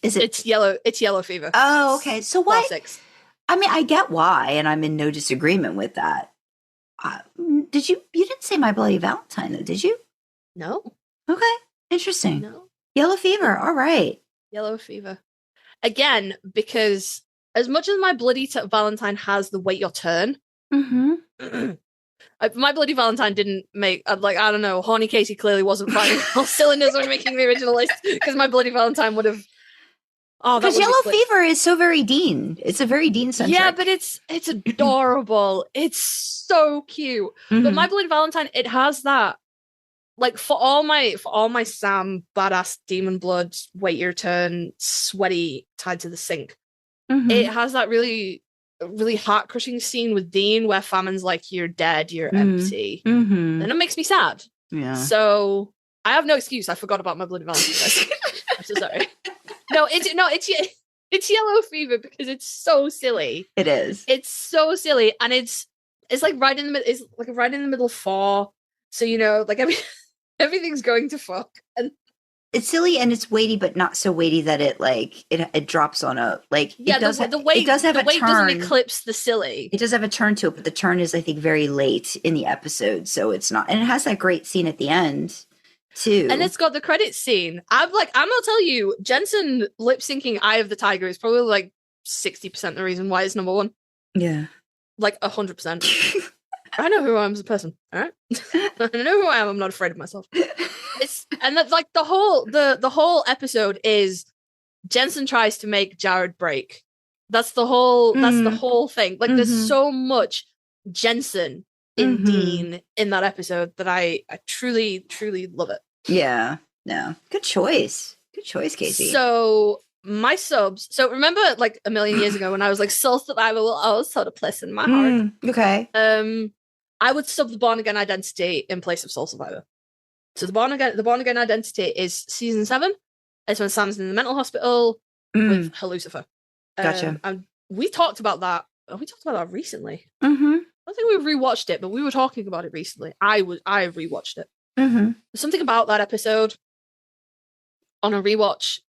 Speaker 3: Is it?
Speaker 4: It's Yellow Fever.
Speaker 3: Oh, okay. So why?
Speaker 4: Classics.
Speaker 3: I mean, I get why, and I'm in no disagreement with that. You didn't say My Bloody Valentine, though, did you?
Speaker 4: No.
Speaker 3: Okay. Interesting.
Speaker 4: No.
Speaker 3: Yellow Fever. All right.
Speaker 4: Yellow Fever. Again, because as much as My Bloody Valentine has the Wait Your Turn, My Bloody Valentine didn't make, I don't know, Horny Kasey clearly wasn't firing all cylinders when making the original list, because My Bloody Valentine would have. Oh,
Speaker 3: because Yellow Fever is so very Dean. It's a very Dean-centric.
Speaker 4: Yeah, but it's adorable. It's so cute. But My Bloody Valentine, it has that. Like, for all my Sam badass demon blood, Wait Your Turn, sweaty, tied to the sink, it has that really, really heart crushing scene with Dean where Famine's like, "You're dead, you're empty," and it makes me sad.
Speaker 3: Yeah.
Speaker 4: So I have no excuse. I forgot about My Bloody Valentine. I'm so sorry. It's Yellow Fever because it's so silly.
Speaker 3: It is.
Speaker 4: It's so silly, and it's like right in the middle. It's like right in the middle of 4. So like everything's going to fuck, and
Speaker 3: it's silly and it's weighty, but not so weighty that it drops on a like.
Speaker 4: Yeah, the weight doesn't eclipse the silly.
Speaker 3: It does have a turn to it, but the turn is, I think, very late in the episode, so it's not. And it has that great scene at the end too,
Speaker 4: and it's got the credits scene. I'm gonna tell you, Jensen lip syncing "Eye of the Tiger" is probably like 60% the reason why it's number 1.
Speaker 3: Yeah, like
Speaker 4: 100%. I know who I am as a person. All right, I know who I am. I'm not afraid of myself. And that's like the whole episode is Jensen tries to make Jared break. That's the whole thing. Like, there's so much Jensen in Dean in that episode that I truly, truly love it.
Speaker 3: Yeah. No. Good choice. Good choice, Kasey.
Speaker 4: So my subs. So remember, like a million years ago, when I was like, Soul Survivor will always hold a place in my heart.
Speaker 3: Okay.
Speaker 4: I would sub the Born Again identity in place of Soul Survivor. So the Born Again identity is season 7. It's when Sam's in the mental hospital with her Lucifer.
Speaker 3: Gotcha.
Speaker 4: And we talked about that. We talked about that recently.
Speaker 3: Mm-hmm.
Speaker 4: I think we rewatched it, but we were talking about it recently. I rewatched it.
Speaker 3: Mm-hmm.
Speaker 4: There's something about that episode on a rewatch.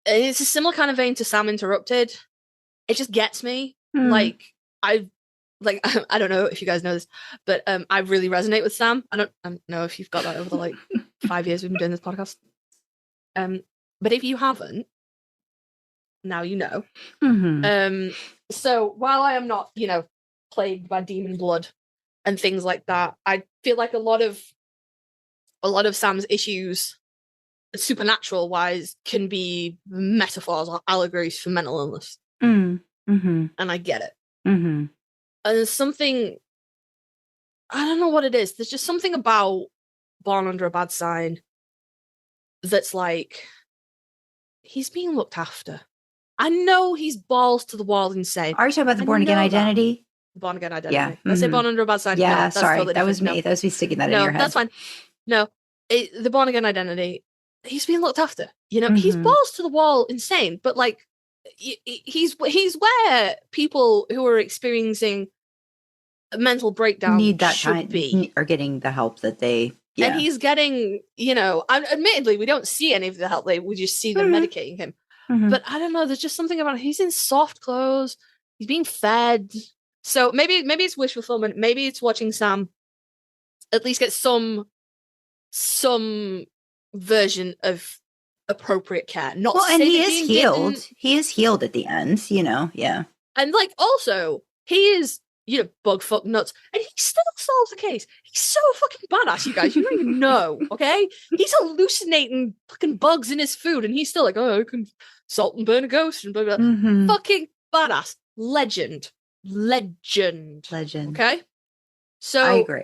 Speaker 4: It's a similar kind of vein to Sam Interrupted. It just gets me. Like I don't know if you guys know this, but I really resonate with Sam. I don't know if you've got that over the like 5 years we've been doing this podcast. But if you haven't, now you know. So while I am not, plagued by demon blood and things like that, I feel like a lot of Sam's issues, supernatural wise, can be metaphors or allegories for mental illness. And I get it. And there's something, I don't know what it is. There's just something about Born Under a Bad Sign that's like, he's being looked after. I know he's balls to the wall insane.
Speaker 3: Are you talking about the Born Again identity?
Speaker 4: Born Again identity.
Speaker 3: Yeah.
Speaker 4: I say Born Under a Bad Sign.
Speaker 3: Yeah,
Speaker 4: no, that's
Speaker 3: sorry.
Speaker 4: totally
Speaker 3: that was
Speaker 4: different.
Speaker 3: me. That was me sticking that in
Speaker 4: No,
Speaker 3: your head.
Speaker 4: that's fine. No, the Born Again identity, he's being looked after. He's balls to the wall insane, but like, he's where people who are experiencing a mental breakdown
Speaker 3: need that
Speaker 4: should
Speaker 3: kind
Speaker 4: be,
Speaker 3: or getting the help that they. Yeah.
Speaker 4: And he's getting, admittedly, we don't see any of the help. We just see them medicating him. But I don't know. There's just something about he's in soft clothes. He's being fed. So maybe it's wish fulfillment. Maybe it's watching Sam at least get some version of appropriate care. Not
Speaker 3: well, and he is
Speaker 4: being
Speaker 3: healed.
Speaker 4: didn't.
Speaker 3: He is healed at the end. Yeah.
Speaker 4: And like also he is bug fuck nuts, and he still solves the case. He's so fucking badass, you guys. You don't even know, okay? He's hallucinating fucking bugs in his food, and he's still like, oh, I can salt and burn a ghost and blah blah. Fucking badass, legend. Okay, so
Speaker 3: I agree.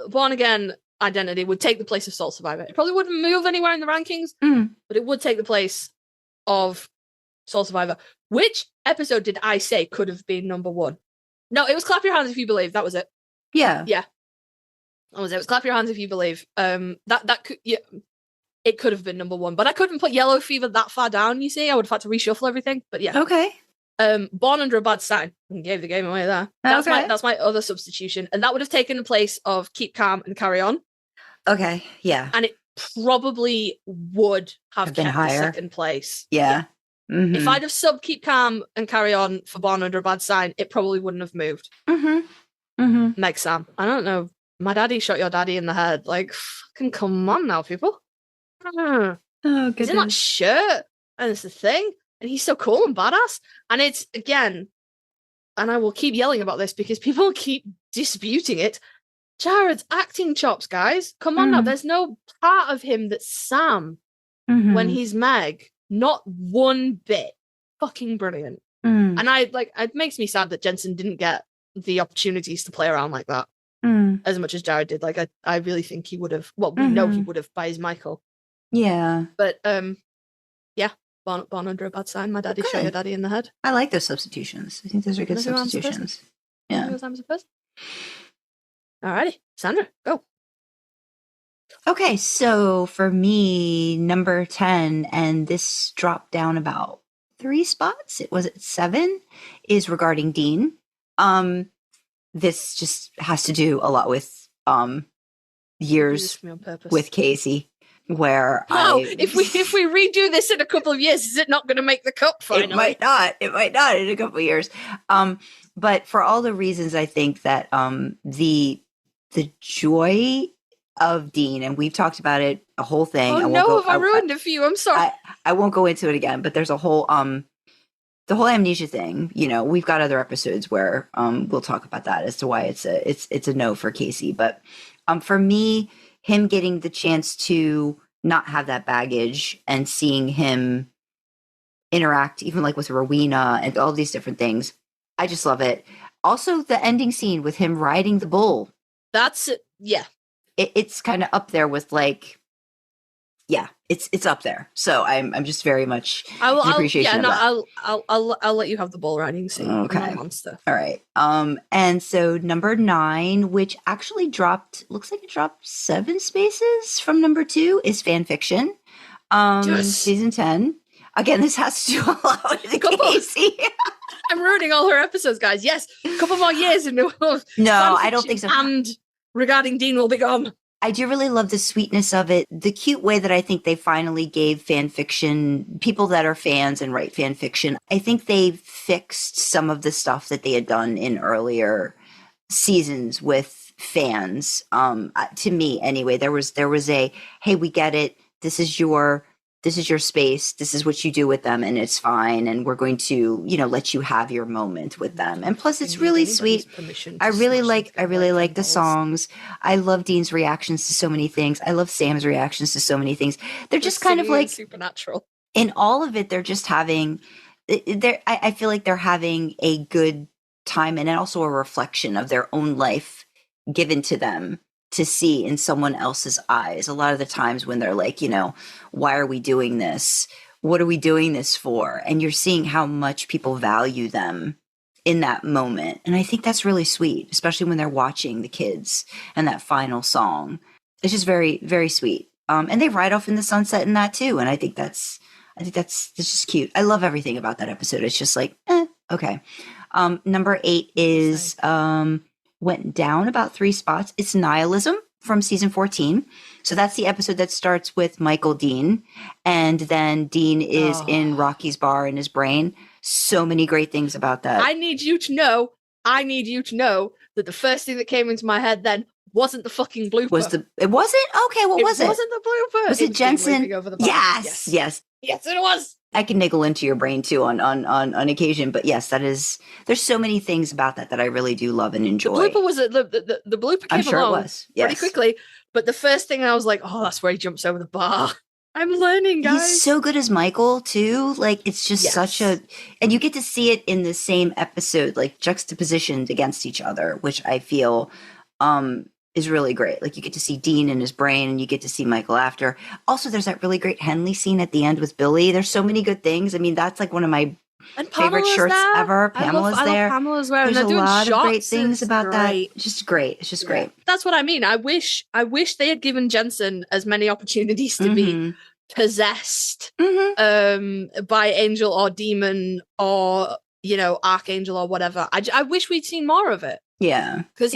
Speaker 4: Born Again identity would take the place of Soul Survivor. It probably wouldn't move anywhere in the rankings, but it would take the place of Soul Survivor. Which episode did I say could have been number 1? No, it was Clap Your Hands If You Believe. That was it.
Speaker 3: Yeah.
Speaker 4: That was it. It was Clap Your Hands If You Believe. That could, it could have been number 1, but I couldn't put Yellow Fever that far down. You see, I would have had to reshuffle everything. But yeah.
Speaker 3: Okay.
Speaker 4: Born Under a Bad Sign. Gave the game away there. That's my other substitution, and that would have taken the place of Keep Calm and Carry On.
Speaker 3: Okay. Yeah.
Speaker 4: And it probably would have
Speaker 3: been
Speaker 4: kept
Speaker 3: higher.
Speaker 4: the second place.
Speaker 3: Yeah.
Speaker 4: If I'd have subbed Keep Calm and Carry On for Born Under a Bad Sign, it probably wouldn't have moved. Meg Sam. I don't know. My daddy shot your daddy in the head. Like, fucking come on now, people.
Speaker 3: Oh, goodness.
Speaker 4: He's in that shirt, and it's the thing, and he's so cool and badass. And it's, again, and I will keep yelling about this because people keep disputing it, Jared's acting chops, guys. Come on now. There's no part of him that's Sam when he's Meg. Not one bit. Fucking brilliant. And it makes me sad that Jensen didn't get the opportunities to play around like that as much as Jared did. Like, I really think he would have. Well, we know he would have by his Michael.
Speaker 3: Yeah.
Speaker 4: But, yeah. Born Under a Bad Sign. My daddy shot your daddy in the head.
Speaker 3: I like those substitutions. I think those are good substitutions. Yeah.
Speaker 4: Alrighty. Sandra, go.
Speaker 3: Okay, so for me, number 10, and this dropped down about 3 spots. It was at 7, is regarding Dean. This just has to do a lot with years with Kasey, where
Speaker 4: if we redo this in a couple of years, is it not going to make the cut finally?
Speaker 3: It might not in a couple of years. But for all the reasons, I think that the joy of Dean, and we've talked about it, a whole thing.
Speaker 4: Oh no, have I ruined it for you? I'm sorry.
Speaker 3: I won't go into it again, but there's a whole the whole amnesia thing. We've got other episodes where we'll talk about that as to why it's a no for Kasey. But for me, him getting the chance to not have that baggage and seeing him interact, even like with Rowena and all these different things, I just love it. Also, the ending scene with him riding the bull
Speaker 4: That's it. Yeah.
Speaker 3: It's kind of up there with like, yeah, it's up there. So I'm just very much in appreciation of that.
Speaker 4: I'll let you have the bull riding scene.
Speaker 3: Okay.
Speaker 4: Not a monster.
Speaker 3: All right. And so number 9, which actually looks like it dropped 7 spaces from number 2, is Fanfiction.
Speaker 4: Yes.
Speaker 3: Season 10. Again, this has to do a lot with Kasey.
Speaker 4: I'm ruining all her episodes, guys. Yes, a couple more years and
Speaker 3: no, I don't think so.
Speaker 4: And regarding Dean will be gone.
Speaker 3: I do really love the sweetness of it, the cute way that I think they finally gave fan fiction, people that are fans and write fan fiction. I think they fixed some of the stuff that they had done in earlier seasons with fans. To me, anyway, there was a, hey, we get it. This is your space. This is what you do with them, and it's fine. And we're going to, let you have your moment with them. And plus, it's really sweet. I really like the songs. I love Dean's reactions to so many things. I love Sam's reactions to so many things. They're just kind of like
Speaker 4: supernatural.
Speaker 3: In all of it, they're just having. I feel like they're having a good time, and also a reflection of their own life given to them to see in someone else's eyes. A lot of the times when they're like, why are we doing this? What are we doing this for? And you're seeing how much people value them in that moment. And I think that's really sweet, especially when they're watching the kids and that final song. It's just very, very sweet. And they ride off in the sunset in that too. And I think that's just cute. I love everything about that episode. It's just like, okay. Number 8 is, went down about 3 spots. It's Nihilism from season 14. So that's the episode that starts with Michael Dean. And then Dean is in Rocky's bar in his brain. So many great things about that.
Speaker 4: I need you to know that the first thing that came into my head then wasn't the fucking blooper.
Speaker 3: It wasn't? Okay, what was it?
Speaker 4: It wasn't the blooper.
Speaker 3: Was it Jensen?
Speaker 4: Over the bar.
Speaker 3: Yes.
Speaker 4: Yes, it was.
Speaker 3: I can niggle into your brain too on occasion, but yes, there's so many things about that I really do love and enjoy.
Speaker 4: The blooper was the blooper came along pretty quickly, but the first thing I was like, oh, that's where he jumps over the bar. I'm learning, guys.
Speaker 3: He's so good as Michael too. Like it's just such a, and you get to see it in the same episode, like juxtapositioned against each other, which I feel is really great. Like you get to see Dean in his brain and you get to see Michael after. Also, there's that really great Henley scene at the end with Billy. There's so many good things. I mean, that's like one of my favorite shirts ever. Pamela's there.
Speaker 4: Pamela's there.
Speaker 3: There's a lot of great things about that. It's just great. It's just great.
Speaker 4: That's what I mean. I wish they had given Jensen as many opportunities to be possessed by angel or demon or, archangel or whatever. I wish we'd seen more of it.
Speaker 3: Yeah.
Speaker 4: Because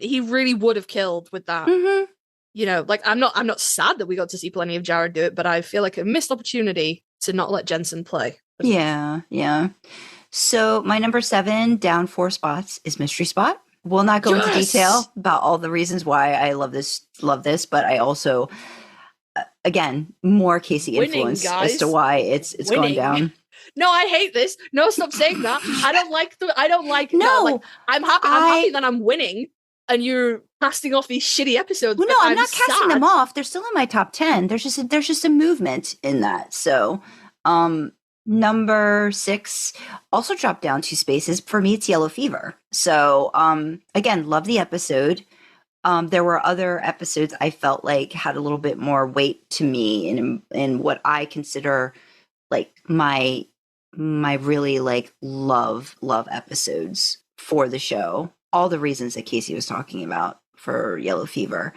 Speaker 4: he really would have killed with that. Like I'm not sad that we got to see plenty of Jared do it, but I feel like a missed opportunity to not let Jensen play.
Speaker 3: Yeah. So my number 7, down 4 spots, is Mystery Spot. We'll not go into detail about all the reasons why I love this, but I also, again, more Kasey influence as to why it's going down.
Speaker 4: No, I hate this. No, stop saying that. I don't like
Speaker 3: No,
Speaker 4: like, I'm happy that I'm winning and you're casting off these shitty episodes.
Speaker 3: Well, no, I'm not casting them off. They're still in my top 10. There's just a movement in that. So, number 6 also dropped down 2 spaces. For me, it's Yellow Fever. So, again, love the episode. There were other episodes I felt like had a little bit more weight to me in what I consider like my really like love episodes for the show. All the reasons that Kasey was talking about for Yellow Fever.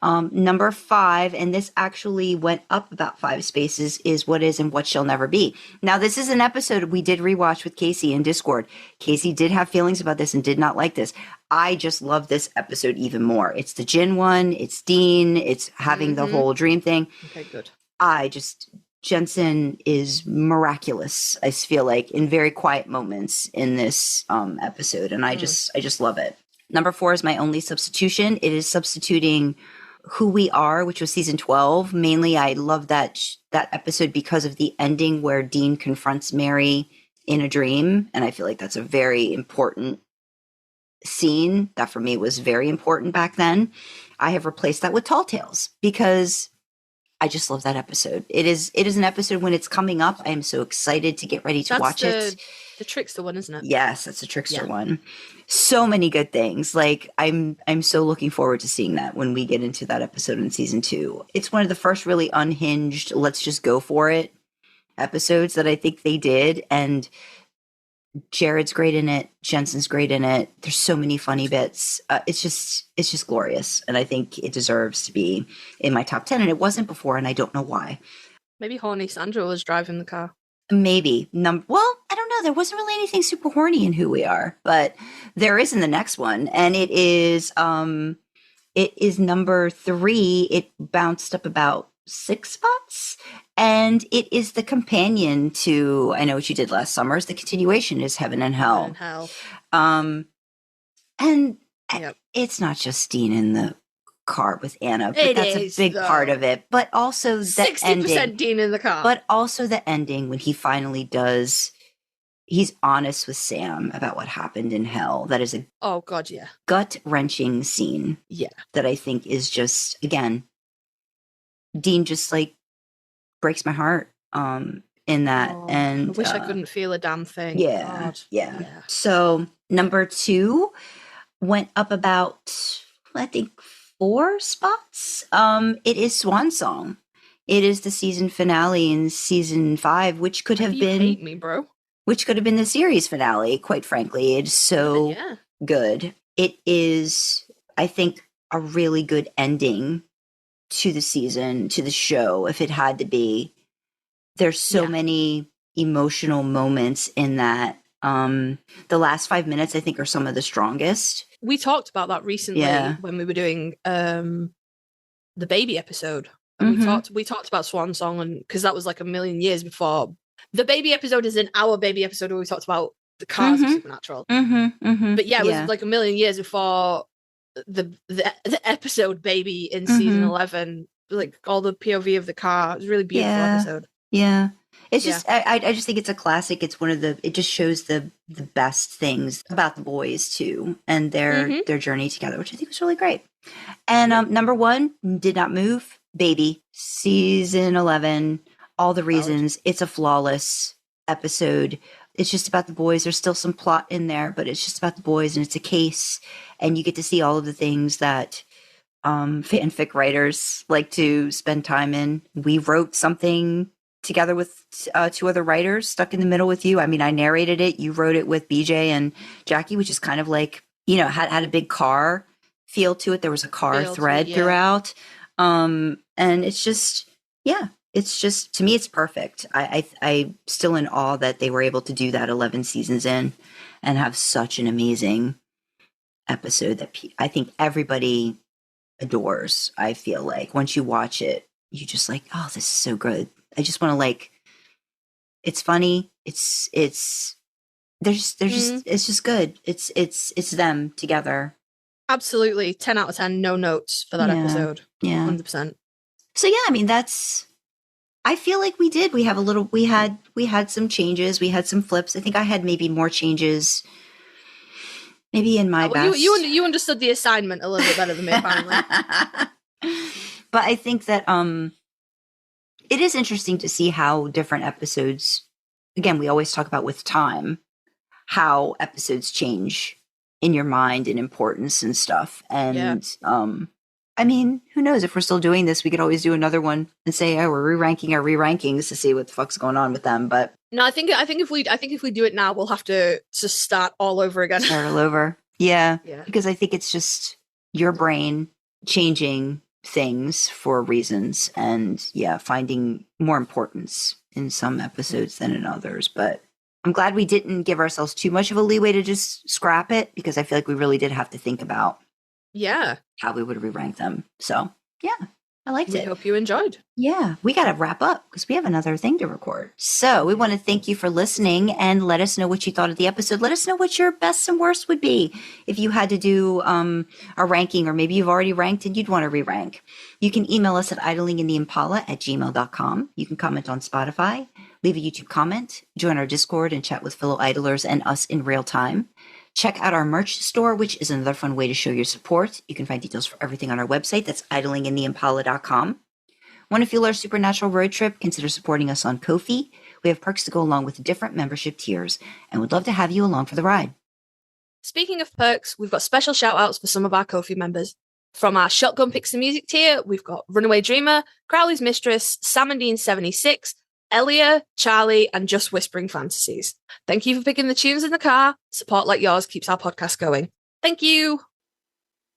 Speaker 3: Number 5, and this actually went up about 5 spaces, is What Is and What Shall Never Be. Now, this is an episode we did rewatch with Kasey in Discord. Kasey did have feelings about this and did not like this. I just love this episode even more. It's the Jin one. It's Dean. It's having the whole dream thing.
Speaker 4: Okay, good.
Speaker 3: Jensen is miraculous, I feel like, in very quiet moments in this episode. And I just love it. Number 4 is My Only Substitution. It is substituting Who We Are, which was season 12. Mainly, I love that episode because of the ending where Dean confronts Mary in a dream. And I feel like that's a very important scene that for me was very important back then. I have replaced that with Tall Tales because I just love that episode. It is an episode when it's coming up. I am so excited to get ready to watch it.
Speaker 4: The Trickster one, isn't it?
Speaker 3: Yes, that's a Trickster one. So many good things. Like I'm so looking forward to seeing that when we get into that episode in season 2. It's one of the first really unhinged, let's just go for it episodes that I think they did, and Jared's great in it. Jensen's great in it. There's so many funny bits. It's just glorious, and I think it deserves to be in my top 10. And it wasn't before, and I don't know why.
Speaker 4: Maybe horny Sandra was driving the car.
Speaker 3: Maybe. Well, I don't know. There wasn't really anything super horny in Who We Are, but there is in the next one, and it is number 3. It bounced up about 6 spots. And it is the companion to I Know What You Did Last Summer. The continuation is Heaven and Hell. And it's not just Dean in the car with Anna, but that's a big part of it. But also the
Speaker 4: 60%
Speaker 3: ending.
Speaker 4: Dean in the car.
Speaker 3: But also the ending when he finally he's honest with Sam about what happened in hell. That is a gut-wrenching scene.
Speaker 4: Yeah.
Speaker 3: That I think is just, again, Dean just like breaks my heart in that. And
Speaker 4: I wish I couldn't feel a damn thing.
Speaker 3: Yeah. So number 2 went up about, I think, 4 spots. It is Swan Song. It is the season finale in season 5, which could have been
Speaker 4: hate me, bro.
Speaker 3: Which could have been the series finale, quite frankly. It's so good. It is, I think, a really good ending to the season, to the show, if it had to be. There's so many emotional moments in that. The last 5 minutes, I think, are some of the strongest.
Speaker 4: We talked about that recently when we were doing the baby episode. And we talked about Swan Song, and because that was like a million years before. The baby episode is in our baby episode where we talked about the cars of Supernatural. But it was like a million years before the episode baby in season 11, like all the POV of the car. It was a really beautiful episode.
Speaker 3: Yeah. It's just, I just think it's a classic. It's it just shows the best things about the boys too, and their journey together, which I think was really great. And number 1 did not move. Baby, season 11, all the reasons. It's a flawless episode. It's just about the boys. There's still some plot in there, but it's just about the boys, and it's a case, and you get to see all of the things that fanfic writers like to spend time in. We wrote something together with 2 other writers, stuck in the middle with you. I mean, I narrated it. You wrote it with BJ and Jackie, which is kind of like, had a big car feel to it. There was a car thread throughout. And it's just, it's just, to me, it's perfect. I'm still in awe that they were able to do that 11 seasons in and have such an amazing episode that I think everybody adores. I feel like once you watch it, you just like, oh, this is so good. I just want to it's funny. It's just good. It's them together.
Speaker 4: Absolutely. 10 out of 10, no notes for that episode.
Speaker 3: Yeah.
Speaker 4: 100%.
Speaker 3: So yeah, I mean, I feel like we had some changes. We had some flips. I think I had maybe more changes maybe in my best.
Speaker 4: You understood the assignment a little bit better than me, apparently.
Speaker 3: But I think that, it is interesting to see how different episodes, again, we always talk about with time, how episodes change in your mind and importance and stuff. And, I mean, who knows if we're still doing this, we could always do another one and say, oh, we're re-ranking our re-rankings to see what the fuck's going on with them. But
Speaker 4: no, I think if we do it now, we'll have to just start all over again.
Speaker 3: Start all over. Yeah. Because I think it's just your brain changing things for reasons, and finding more importance in some episodes than in others. But I'm glad we didn't give ourselves too much of a leeway to just scrap it, because I feel like we really did have to think about how we would re-rank them. So I liked it.
Speaker 4: I hope you enjoyed.
Speaker 3: Yeah, we got to wrap up because we have another thing to record. So we want to thank you for listening, and let us know what you thought of the episode. Let us know what your best and worst would be if you had to do a ranking, or maybe you've already ranked and you'd want to re-rank. You can email us at idlingintheimpala@gmail.com. You can comment on Spotify, leave a YouTube comment, join our Discord, and chat with fellow idlers and us in real time. Check out our merch store, which is another fun way to show your support. You can find details for everything on our website. That's idlingintheimpala.com. Want to fuel our supernatural road trip? Consider supporting us on Ko-fi. We have perks to go along with different membership tiers, and we'd love to have you along for the ride.
Speaker 4: Speaking of perks, we've got special shout-outs for some of our Ko-fi members. From our Shotgun Picks the Music tier, we've got Runaway Dreamer, Crowley's Mistress, Samandine76, Elia, Charlie, and Just Whispering Fantasies. Thank you for picking the tunes in the car. Support like yours keeps our podcast going. Thank you!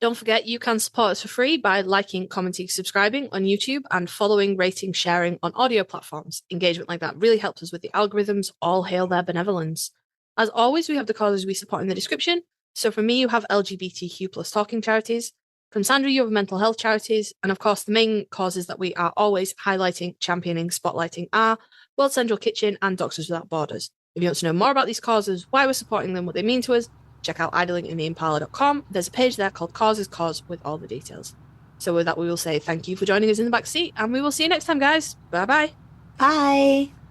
Speaker 4: Don't forget, you can support us for free by liking, commenting, subscribing on YouTube, and following, rating, sharing on audio platforms. Engagement like that really helps us with the algorithms. All hail their benevolence. As always, we have the causes we support in the description. So for me, you have LGBTQ plus talking charities. From Sandra, you have mental health charities. And of course, the main causes that we are always highlighting, championing, spotlighting are World Central Kitchen and Doctors Without Borders. If you want to know more about these causes, why we're supporting them, what they mean to us, check out idlingintheimpala.com. There's a page there called Causes Cause with all the details. So with that, we will say thank you for joining us in the back seat, and we will see you next time, guys. Bye-bye.
Speaker 3: Bye.